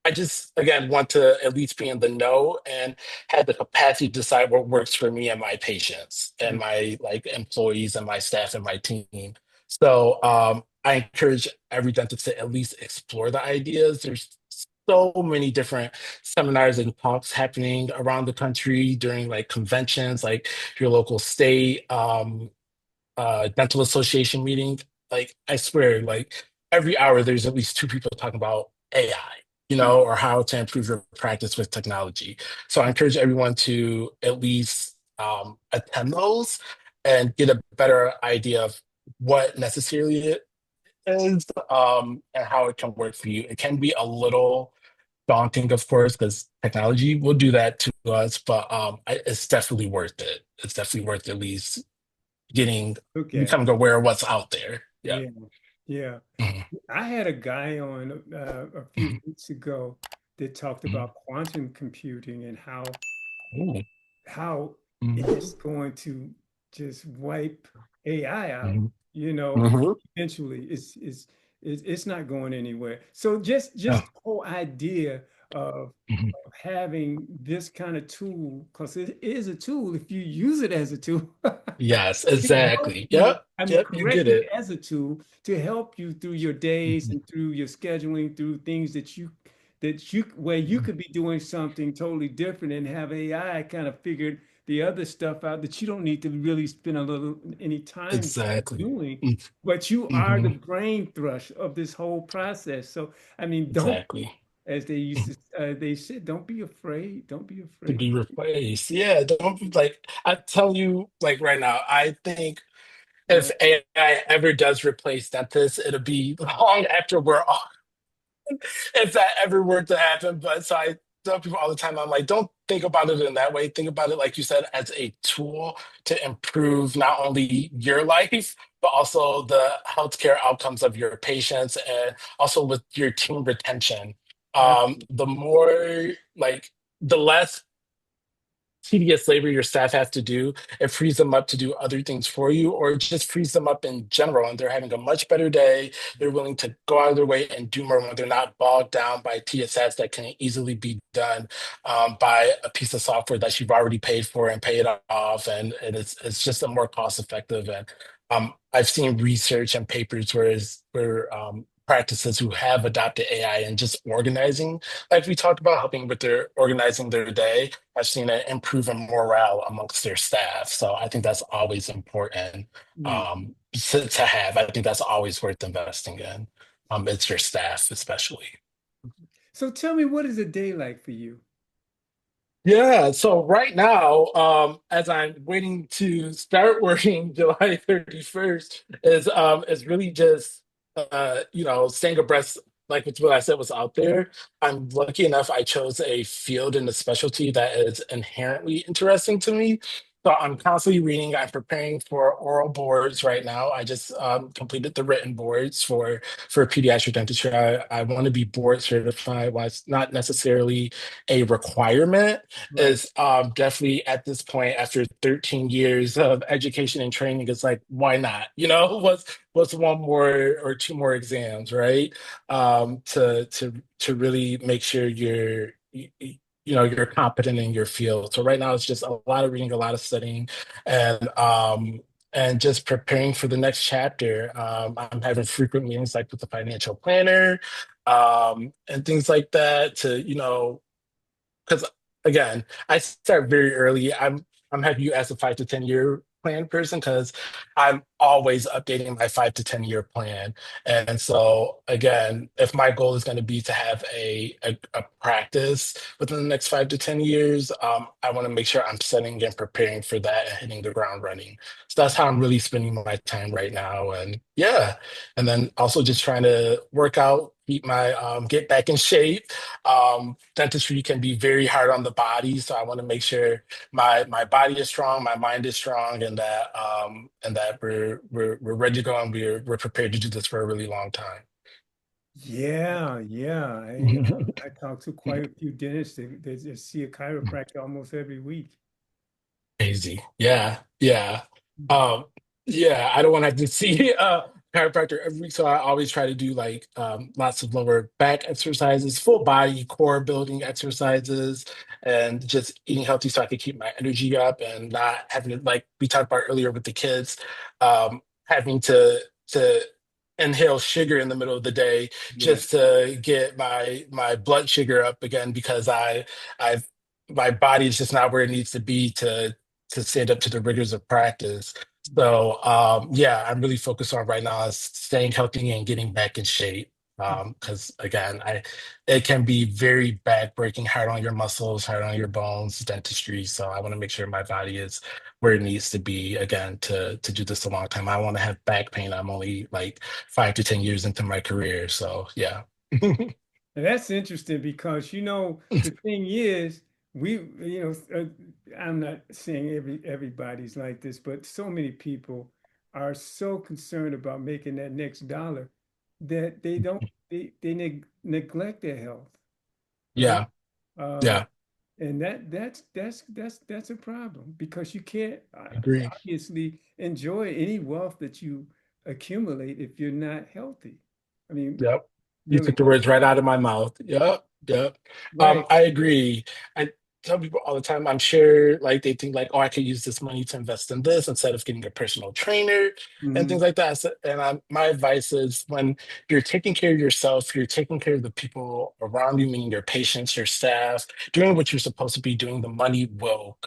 [SPEAKER 1] I just again want to at least be in the know and have the capacity to decide what works for me and my patients and my like employees and my staff and my team. So I encourage every dentist to at least explore the ideas. There's so many different seminars and talks happening around the country during like conventions, like your local state. Dental association meeting, like I swear, like every hour there's at least two people talking about AI, or how to improve your practice with technology. So I encourage everyone to at least attend those and get a better idea of what necessarily it is, and how it can work for you. It can be a little daunting, of course, because technology will do that to us, but it's definitely worth it. It's definitely worth at least getting
[SPEAKER 2] Okay.
[SPEAKER 1] becoming aware of what's out there. Yeah.
[SPEAKER 2] Yeah. Yeah.
[SPEAKER 1] Mhm.
[SPEAKER 2] I had a guy on a few
[SPEAKER 1] Mhm.
[SPEAKER 2] weeks ago that talked
[SPEAKER 1] Mhm.
[SPEAKER 2] about quantum computing and
[SPEAKER 1] Ooh.
[SPEAKER 2] how
[SPEAKER 1] Mhm.
[SPEAKER 2] it's going to just wipe AI out,
[SPEAKER 1] Mhm.
[SPEAKER 2] you know,
[SPEAKER 1] Mhm.
[SPEAKER 2] eventually it's not going anywhere. So just
[SPEAKER 1] Yeah.
[SPEAKER 2] the whole idea
[SPEAKER 1] Mhm.
[SPEAKER 2] of having this kind of tool, because it is a tool if you use it as a tool.
[SPEAKER 1] Yes,
[SPEAKER 2] To help
[SPEAKER 1] exactly.
[SPEAKER 2] you,
[SPEAKER 1] Yep.
[SPEAKER 2] I mean,
[SPEAKER 1] Yep. You get
[SPEAKER 2] correct it
[SPEAKER 1] it.
[SPEAKER 2] as a tool to help you through your days
[SPEAKER 1] Mhm.
[SPEAKER 2] and through your scheduling, through things where you
[SPEAKER 1] Mhm.
[SPEAKER 2] could be doing something totally different and have AI kind of figured the other stuff out that you don't need to really spend any time
[SPEAKER 1] Exactly.
[SPEAKER 2] doing, but you are the
[SPEAKER 1] Mhm.
[SPEAKER 2] brain thrush of this whole process. So, I mean, don't,
[SPEAKER 1] Exactly.
[SPEAKER 2] as they used
[SPEAKER 1] Mhm.
[SPEAKER 2] to, they said, don't be afraid. Don't be
[SPEAKER 1] To
[SPEAKER 2] afraid.
[SPEAKER 1] be replaced. Yeah. Don't be like I tell you, like right now, I think
[SPEAKER 2] Yeah.
[SPEAKER 1] if AI ever does replace dentists, it'll be long after we're all if that ever were to happen. But so I tell people all the time, I'm like, don't think about it in that way. Think about it, like you said, as a tool to improve not only your life, but also the healthcare outcomes of your patients and also with your team retention. The more like the less tedious labor your staff has to do, it frees them up to do other things for you, or it just frees them up in general. And they're having a much better day. They're willing to go out of their way and do more when they're not bogged down by TSS that can easily be done by a piece of software that you've already paid for and paid off. And it's just a more cost effective. And I've seen research and papers where practices who have adopted AI and just organizing, like we talked about, helping with their organizing their day, I've seen an improvement morale amongst their staff. So I think that's always important
[SPEAKER 2] Mm.
[SPEAKER 1] to have. I think that's always worth investing in. It's your staff, especially.
[SPEAKER 2] So tell me, what is a day like for you?
[SPEAKER 1] Yeah, so right now, as I'm waiting to start working July 31st, is really just staying abreast, like with what I said was out there. I'm lucky enough I chose a field and a specialty that is inherently interesting to me. So I'm constantly reading. I'm preparing for oral boards right now. I just completed the written boards for pediatric dentistry. I want to be board certified. While it's not necessarily a requirement,
[SPEAKER 2] Right.
[SPEAKER 1] is definitely at this point after 13 years of education and training, it's like why not, what's one more or two more exams, right? To really make sure you're competent in your field. So right now it's just a lot of reading, a lot of studying, and just preparing for the next chapter. I'm having frequent meetings like with the financial planner, and things like that to because again, I start very early. I'm having you as a 5 to 10 year plan person because I'm always updating my 5 to 10 year plan. And so again, if my goal is going to be to have a practice within the next 5 to 10 years, I want to make sure I'm setting and preparing for that and hitting the ground running. So that's how I'm really spending my time right now. And yeah, and then also just trying to work out, keep my get back in shape. Dentistry can be very hard on the body, so I want to make sure my body is strong, my mind is strong, and that we're ready to go and we're prepared to do this for a really long time.
[SPEAKER 2] Yeah, yeah. I talk to quite a few dentists. They just see a chiropractor almost every week.
[SPEAKER 1] Crazy. Yeah. Yeah.
[SPEAKER 2] Mhm.
[SPEAKER 1] Um, yeah, I don't want to have to see a chiropractor every week. So I always try to do like lots of lower back exercises, full body core building exercises, and just eating healthy so I can keep my energy up and not having to, like we talked about earlier with the kids, having to inhale sugar in the middle of the day
[SPEAKER 2] Yeah.
[SPEAKER 1] just to get my blood sugar up again because I've my body is just not where it needs to be to stand up to the rigors of practice. So yeah, I'm really focused on right now is staying healthy and getting back in shape. Because again, I it can be very back-breaking, hard on your muscles, hard on your bones, dentistry. So I want to make sure my body is where it needs to be again to do this a long time. I want to have back pain. I'm only like 5 to 10 years into my career. So yeah.
[SPEAKER 2] And that's interesting because the thing is, I'm not saying everybody's like this, but so many people are so concerned about making that next dollar that they don't they neglect their health, right?
[SPEAKER 1] Yeah.
[SPEAKER 2] Um,
[SPEAKER 1] Yeah.
[SPEAKER 2] and that's a problem because you can't
[SPEAKER 1] Agree.
[SPEAKER 2] obviously enjoy any wealth that you accumulate if you're not healthy. I mean,
[SPEAKER 1] Yep. You
[SPEAKER 2] really,
[SPEAKER 1] took the words right out of my mouth. Yep. Yep.
[SPEAKER 2] right.
[SPEAKER 1] I agree. I tell people all the time, I'm sure like they think like, oh, I could use this money to invest in this instead of getting a personal trainer and things
[SPEAKER 2] Hmm.
[SPEAKER 1] like that. And my advice is when you're taking care of yourself, you're taking care of the people around you, meaning your patients, your staff, doing what you're supposed to be doing, the money will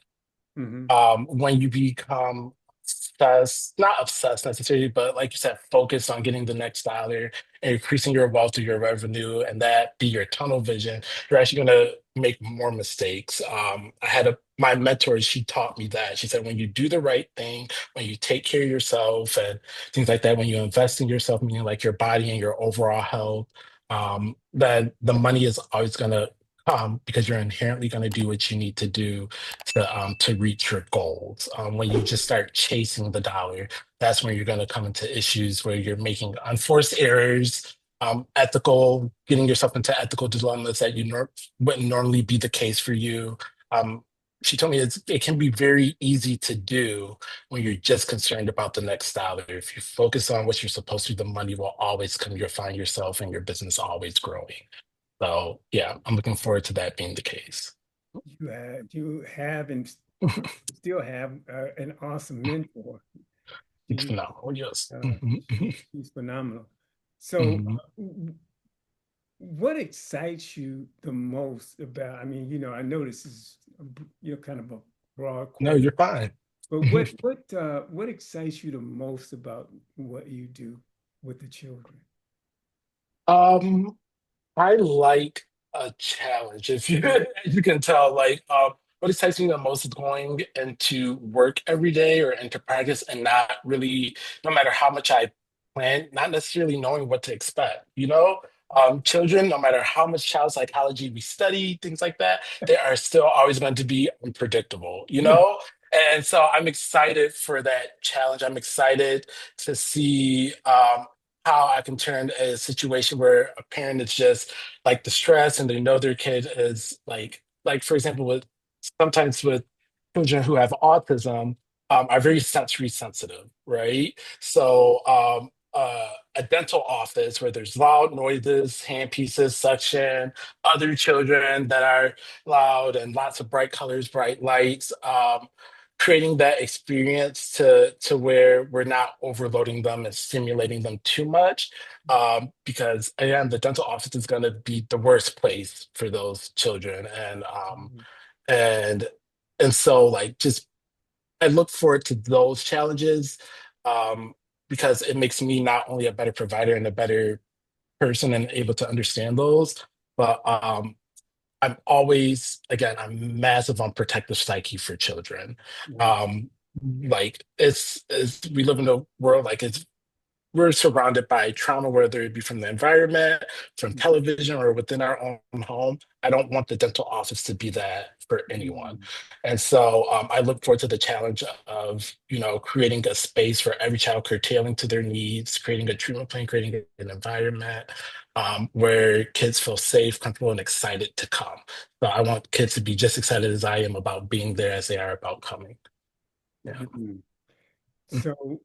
[SPEAKER 2] Hmm.
[SPEAKER 1] when you become obsessed, not obsessed necessarily, but like you said, focused on getting the next dollar and increasing your wealth or your revenue, and that be your tunnel vision, you're actually going to make more mistakes. I had my mentor, she taught me that. She said, when you do the right thing, when you take care of yourself and things like that, when you invest in yourself, meaning like your body and your overall health, then the money is always going to come because you're inherently going to do what you need to reach your goals. When you just start chasing the dollar, that's when you're going to come into issues where you're making unforced errors, getting yourself into ethical dilemmas that wouldn't normally be the case for you. Um, she told me it can be very easy to do when you're just concerned about the next dollar. If you focus on what you're supposed to, the money will always come. You'll find yourself and your business always growing. So yeah, I'm looking forward to that being the case.
[SPEAKER 2] You have and still have an awesome mentor.
[SPEAKER 1] It's
[SPEAKER 2] She,
[SPEAKER 1] phenomenal. Yes.
[SPEAKER 2] uh, she's phenomenal. So,
[SPEAKER 1] Mhm.
[SPEAKER 2] what excites you the most about? I mean, I know this is kind of a broad
[SPEAKER 1] No,
[SPEAKER 2] question,
[SPEAKER 1] you're fine.
[SPEAKER 2] but what excites you the most about what you do with the children?
[SPEAKER 1] um, I like a challenge. If you as you can tell, like what excites me the most is going into work every day or into practice and not really, no matter how much I plan, not necessarily knowing what to expect. Children, no matter how much child psychology we study, things like that, they are still always going to be unpredictable. And so I'm excited for that challenge. I'm excited to see how I can turn a situation where a parent is just like distressed and they know their kid is like for example, with sometimes with children who have autism, are very sensory sensitive, right? So a dental office where there's loud noises, hand pieces, suction, other children that are loud and lots of bright colors, bright lights. Creating that experience to where we're not overloading them and stimulating them too much, because again the dental office is going to be the worst place for those children, and and so like just I look forward to those challenges. because it makes me not only a better provider and a better person and able to understand those, but I'm always, again, I'm massive on protective psyche for children.
[SPEAKER 2] Right.
[SPEAKER 1] Um, like it's we live in a world like it's we're surrounded by trauma, whether it be from the environment, from television, or within our own home. I don't want the dental office to be that for anyone.
[SPEAKER 2] Mhm.
[SPEAKER 1] And so I look forward to the challenge of, creating a space for every child, curtailing to their needs, creating a treatment plan, creating an environment where kids feel safe, comfortable, and excited to come. So I want kids to be just excited as I am about being there as they are about coming. Yeah.
[SPEAKER 2] Mhm. So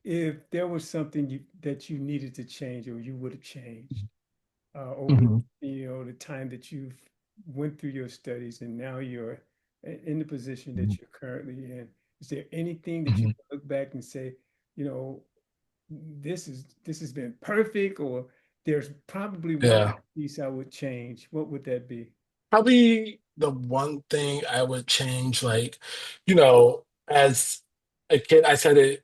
[SPEAKER 2] if there was something that you needed to change or you would have changed over
[SPEAKER 1] Mhm.
[SPEAKER 2] the time that you've went through your studies and now you're in the position
[SPEAKER 1] Mhm.
[SPEAKER 2] that you're currently in, is there anything that you
[SPEAKER 1] Mhm.
[SPEAKER 2] look back and say, you know, this has been perfect, or there's probably one
[SPEAKER 1] Yeah.
[SPEAKER 2] piece I would change? What would that be?
[SPEAKER 1] Probably the one thing I would change, like, as a kid, I started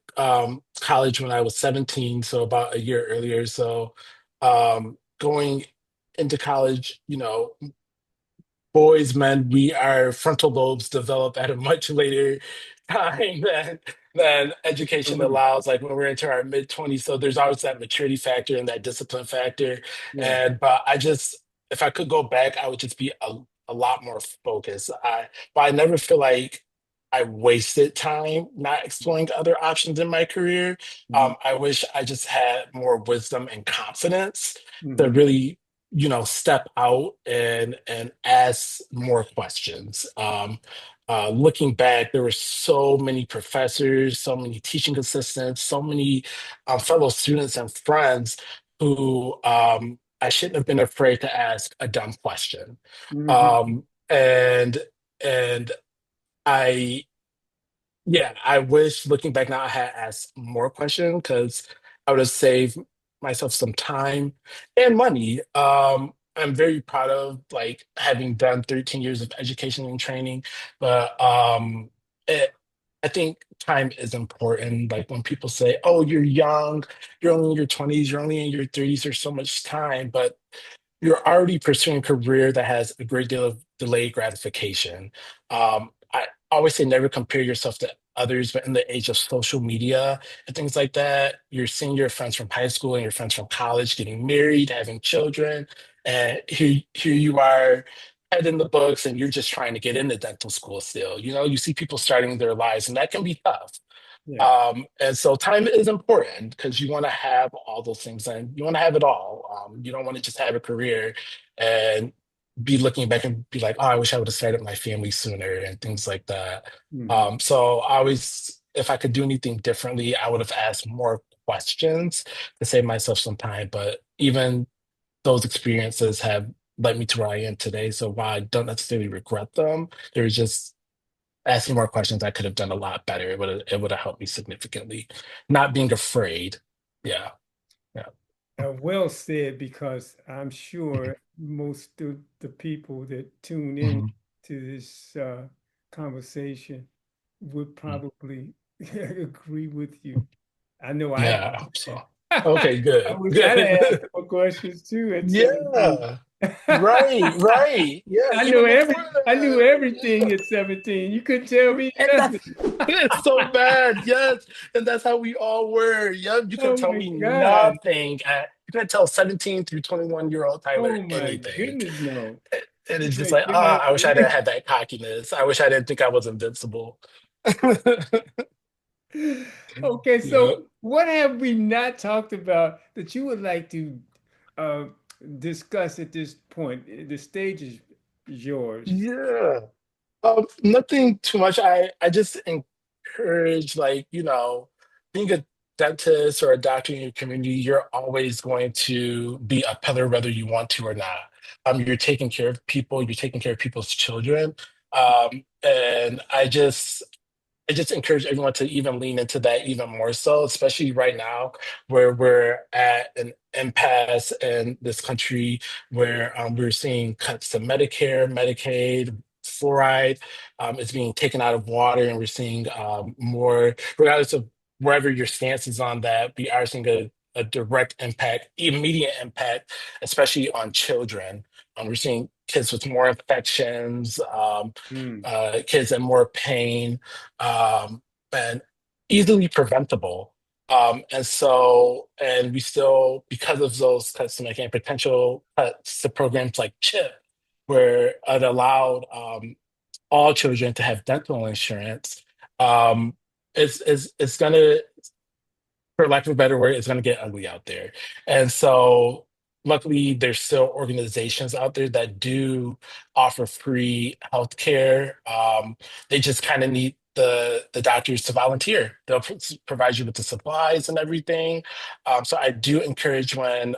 [SPEAKER 1] college when I was 17, so about a year earlier. So going into college, boys, men, our frontal lobes develop at a much later time than education
[SPEAKER 2] Absolutely.
[SPEAKER 1] allows, like when we're into our mid 20s. So there's always that maturity factor and that discipline factor.
[SPEAKER 2] Yeah.
[SPEAKER 1] But if I could go back, I would just be a lot more focused. But I never feel like I wasted time not exploring other options in my career.
[SPEAKER 2] Mhm.
[SPEAKER 1] I wish I just had more wisdom and confidence to
[SPEAKER 2] Mhm.
[SPEAKER 1] really step out and ask more questions. Looking back, there were so many professors, so many teaching assistants, so many fellow students and friends who I shouldn't have been afraid to ask a dumb question.
[SPEAKER 2] Mhm.
[SPEAKER 1] And I yeah, I wish looking back now I had asked more questions because I would have saved myself some time and money. I'm very proud of like having done 13 years of education and training, but I think time is important. Like when people say, "Oh, you're young, you're only in your 20s, you're only in your 30s, there's so much time," but you're already pursuing a career that has a great deal of delayed gratification. I always say never compare yourself to others, but in the age of social media and things like that, you're seeing your friends from high school and your friends from college getting married, having children, and here you are head in the books and you're just trying to get into dental school still. You see people starting their lives, and that can be tough.
[SPEAKER 2] Yeah.
[SPEAKER 1] And so time is important because you want to have all those things and you want to have it all. You don't want to just have a career and be looking back and be like, oh, I wish I would have started my family sooner and things like that.
[SPEAKER 2] Mhm.
[SPEAKER 1] So I always, if I could do anything differently, I would have asked more questions to save myself some time. But even those experiences have led me to where I am today. So while I don't necessarily regret them, there's just asking more questions, I could have done a lot better. It would have helped me significantly. Not being afraid. Yeah. Yeah.
[SPEAKER 2] Well said, because I'm sure most of the people that tune in
[SPEAKER 1] Mhm.
[SPEAKER 2] to this conversation would probably agree with you. I know I
[SPEAKER 1] Yeah, I
[SPEAKER 2] do.
[SPEAKER 1] hope so.
[SPEAKER 2] Yeah.
[SPEAKER 1] Okay,
[SPEAKER 2] I
[SPEAKER 1] good.
[SPEAKER 2] wish I'd have asked
[SPEAKER 1] Good.
[SPEAKER 2] more questions too at 17.
[SPEAKER 1] Yeah. Right, right. Yeah, even before
[SPEAKER 2] I knew
[SPEAKER 1] that.
[SPEAKER 2] everything
[SPEAKER 1] Yeah.
[SPEAKER 2] at 17. You couldn't tell me
[SPEAKER 1] And
[SPEAKER 2] nothing.
[SPEAKER 1] that's it's so bad. Yes. And that's how we all were. Yep. You couldn't
[SPEAKER 2] Oh
[SPEAKER 1] tell
[SPEAKER 2] my
[SPEAKER 1] me
[SPEAKER 2] God.
[SPEAKER 1] nothing. You couldn't tell 17 through 21-year-old Tyler
[SPEAKER 2] Oh my
[SPEAKER 1] anything.
[SPEAKER 2] goodness, no.
[SPEAKER 1] And
[SPEAKER 2] Oh
[SPEAKER 1] it's just
[SPEAKER 2] my
[SPEAKER 1] like,
[SPEAKER 2] God.
[SPEAKER 1] I wish I didn't have that cockiness. I wish I didn't think I was invincible.
[SPEAKER 2] Okay,
[SPEAKER 1] Yeah.
[SPEAKER 2] so what have we not talked about that you would like to uh, discuss at this point? The stage is yours.
[SPEAKER 1] Yeah. Nothing too much. I just encourage, like, being a dentist or a doctor in your community, you're always going to be a pillar whether you want to or not. You're taking care of people, you're taking care of people's children. And I just encourage everyone to even lean into that even more so, especially right now where we're at an impasse in this country where we're seeing cuts to Medicare, Medicaid, fluoride is being taken out of water, and we're seeing more, regardless of wherever your stance is on that, we are seeing a direct impact, immediate impact, especially on children. We're seeing kids with more infections,
[SPEAKER 2] Mm.
[SPEAKER 1] kids in more pain, and easily preventable. And we still, because of those cuts to making potential cuts to programs like CHIP, where it allowed all children to have dental insurance, um, it's gonna, for lack of a better word, it's going to get ugly out there. And so, luckily, there's still organizations out there that do offer free healthcare. They just kind of need the doctors to volunteer. They'll provide you with the supplies and everything. So I do encourage when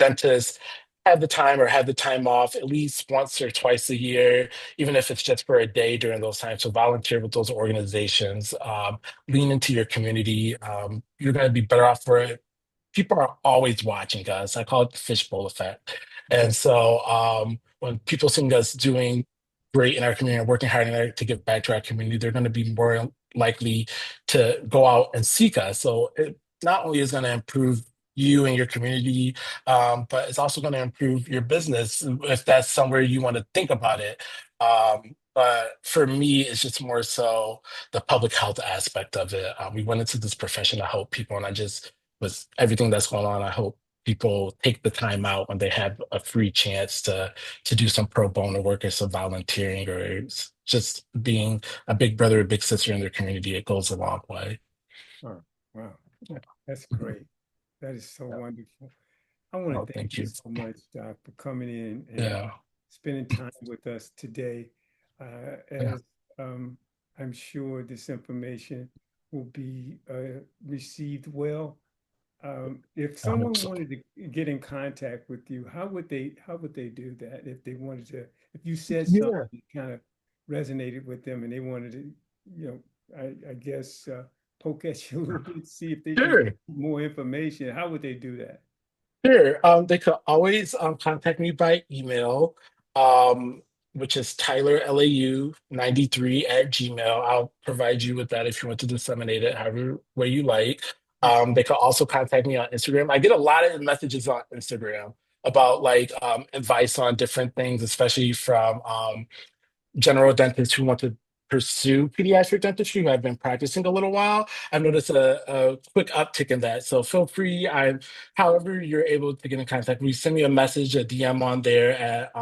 [SPEAKER 1] dentists have the time or have the time off at least once or twice a year, even if it's just for a day during those times. So volunteer with those organizations. Lean into your community. You're going to be better off for it. People are always watching us. I call it the fishbowl effect.
[SPEAKER 2] Yeah.
[SPEAKER 1] And so when people see us doing great in our community and working hard to give back to our community, they're going to be more likely to go out and seek us. So it not only is going to improve you and your community, but it's also going to improve your business if that's somewhere you want to think about it. But for me, it's just more so the public health aspect of it. We went into this profession to help people, and I just, with everything that's going on, I hope people take the time out when they have a free chance to do some pro bono work or some volunteering or just being a big brother, a big sister in their community. It goes a long way.
[SPEAKER 2] Oh, wow.
[SPEAKER 1] Yeah.
[SPEAKER 2] That's
[SPEAKER 1] Mhm.
[SPEAKER 2] great. That is so
[SPEAKER 1] Yeah.
[SPEAKER 2] wonderful. I want
[SPEAKER 1] Oh,
[SPEAKER 2] to thank
[SPEAKER 1] thank
[SPEAKER 2] you
[SPEAKER 1] you.
[SPEAKER 2] so much, Doc, for coming in and
[SPEAKER 1] Yeah.
[SPEAKER 2] spending time with us today.
[SPEAKER 1] Yeah.
[SPEAKER 2] As I'm sure this information will be received well. If
[SPEAKER 1] I hope
[SPEAKER 2] someone
[SPEAKER 1] so.
[SPEAKER 2] wanted to get in contact with you, how would they do that? If they wanted to, if you said something
[SPEAKER 1] Yeah.
[SPEAKER 2] that kind of resonated with them and they wanted to, you know, I guess poke at you a little bit, see if they can get
[SPEAKER 1] Sure.
[SPEAKER 2] more information, how would they do that?
[SPEAKER 1] Sure. They could always contact me by email, um, which is tylerlau93 at Gmail. I'll provide you with that if you want to disseminate it however way you like.
[SPEAKER 2] Okay.
[SPEAKER 1] They could also contact me on Instagram. I get a lot of messages on Instagram about like advice on different things, especially from general dentists who want to pursue pediatric dentistry who have been practicing a little while. I've noticed a quick uptick in that. So feel free, however you're able to get in contact with me, send me a message, a DM on there at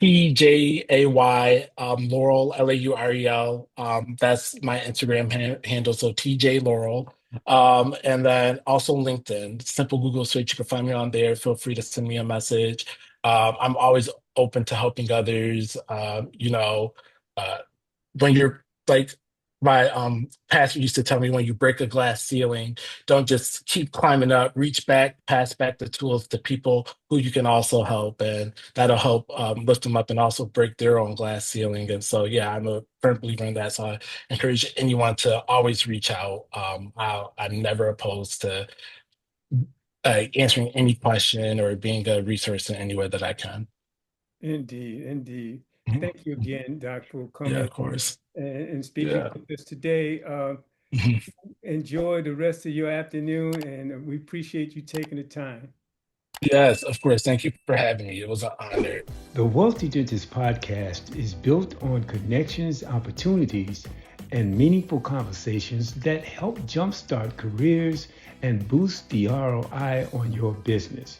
[SPEAKER 1] TJAY, Laurel, Laurel. That's my Instagram handle. So TJ Laurel. And then also LinkedIn, simple Google search. You can find me on there. Feel free to send me a message. I'm always open to helping others. Uh, when you're like, my pastor used to tell me, when you break a glass ceiling, don't just keep climbing up, reach back, pass back the tools to people who you can also help, and that'll help lift them up and also break their own glass ceiling. And so, yeah, I'm a firm believer in that. So I encourage anyone to always reach out. I'm never opposed to answering any question or being a resource in any way that I can.
[SPEAKER 2] Indeed, indeed.
[SPEAKER 1] Mhm.
[SPEAKER 2] Thank you
[SPEAKER 1] Mhm.
[SPEAKER 2] again, Doc, for
[SPEAKER 1] Yeah,
[SPEAKER 2] coming
[SPEAKER 1] of course.
[SPEAKER 2] and speaking
[SPEAKER 1] Yeah.
[SPEAKER 2] with us today.
[SPEAKER 1] Mhm.
[SPEAKER 2] Enjoy the rest of your afternoon, and we appreciate you taking the time.
[SPEAKER 1] Yes, of course. Thank you for having me. It was an honor.
[SPEAKER 2] The Wealthy Dentist podcast is built on connections, opportunities, and meaningful conversations that help jumpstart careers and boost the ROI on your business.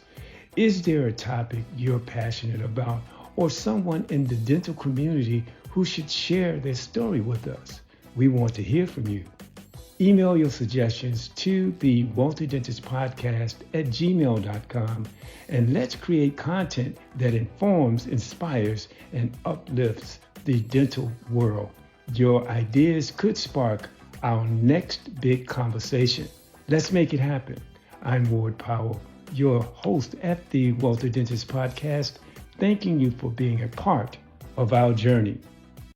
[SPEAKER 2] Is there a topic you're passionate about or someone in the dental community who should share their story with us? We want to hear from you. Email your suggestions to the Wealthy Dentist Podcast at gmail.com, and let's create content that informs, inspires, and uplifts the dental world. Your ideas could spark our next big conversation. Let's make it happen. I'm Ward Powell, your host at the Wealthy Dentist Podcast, thanking you for being a part of our journey.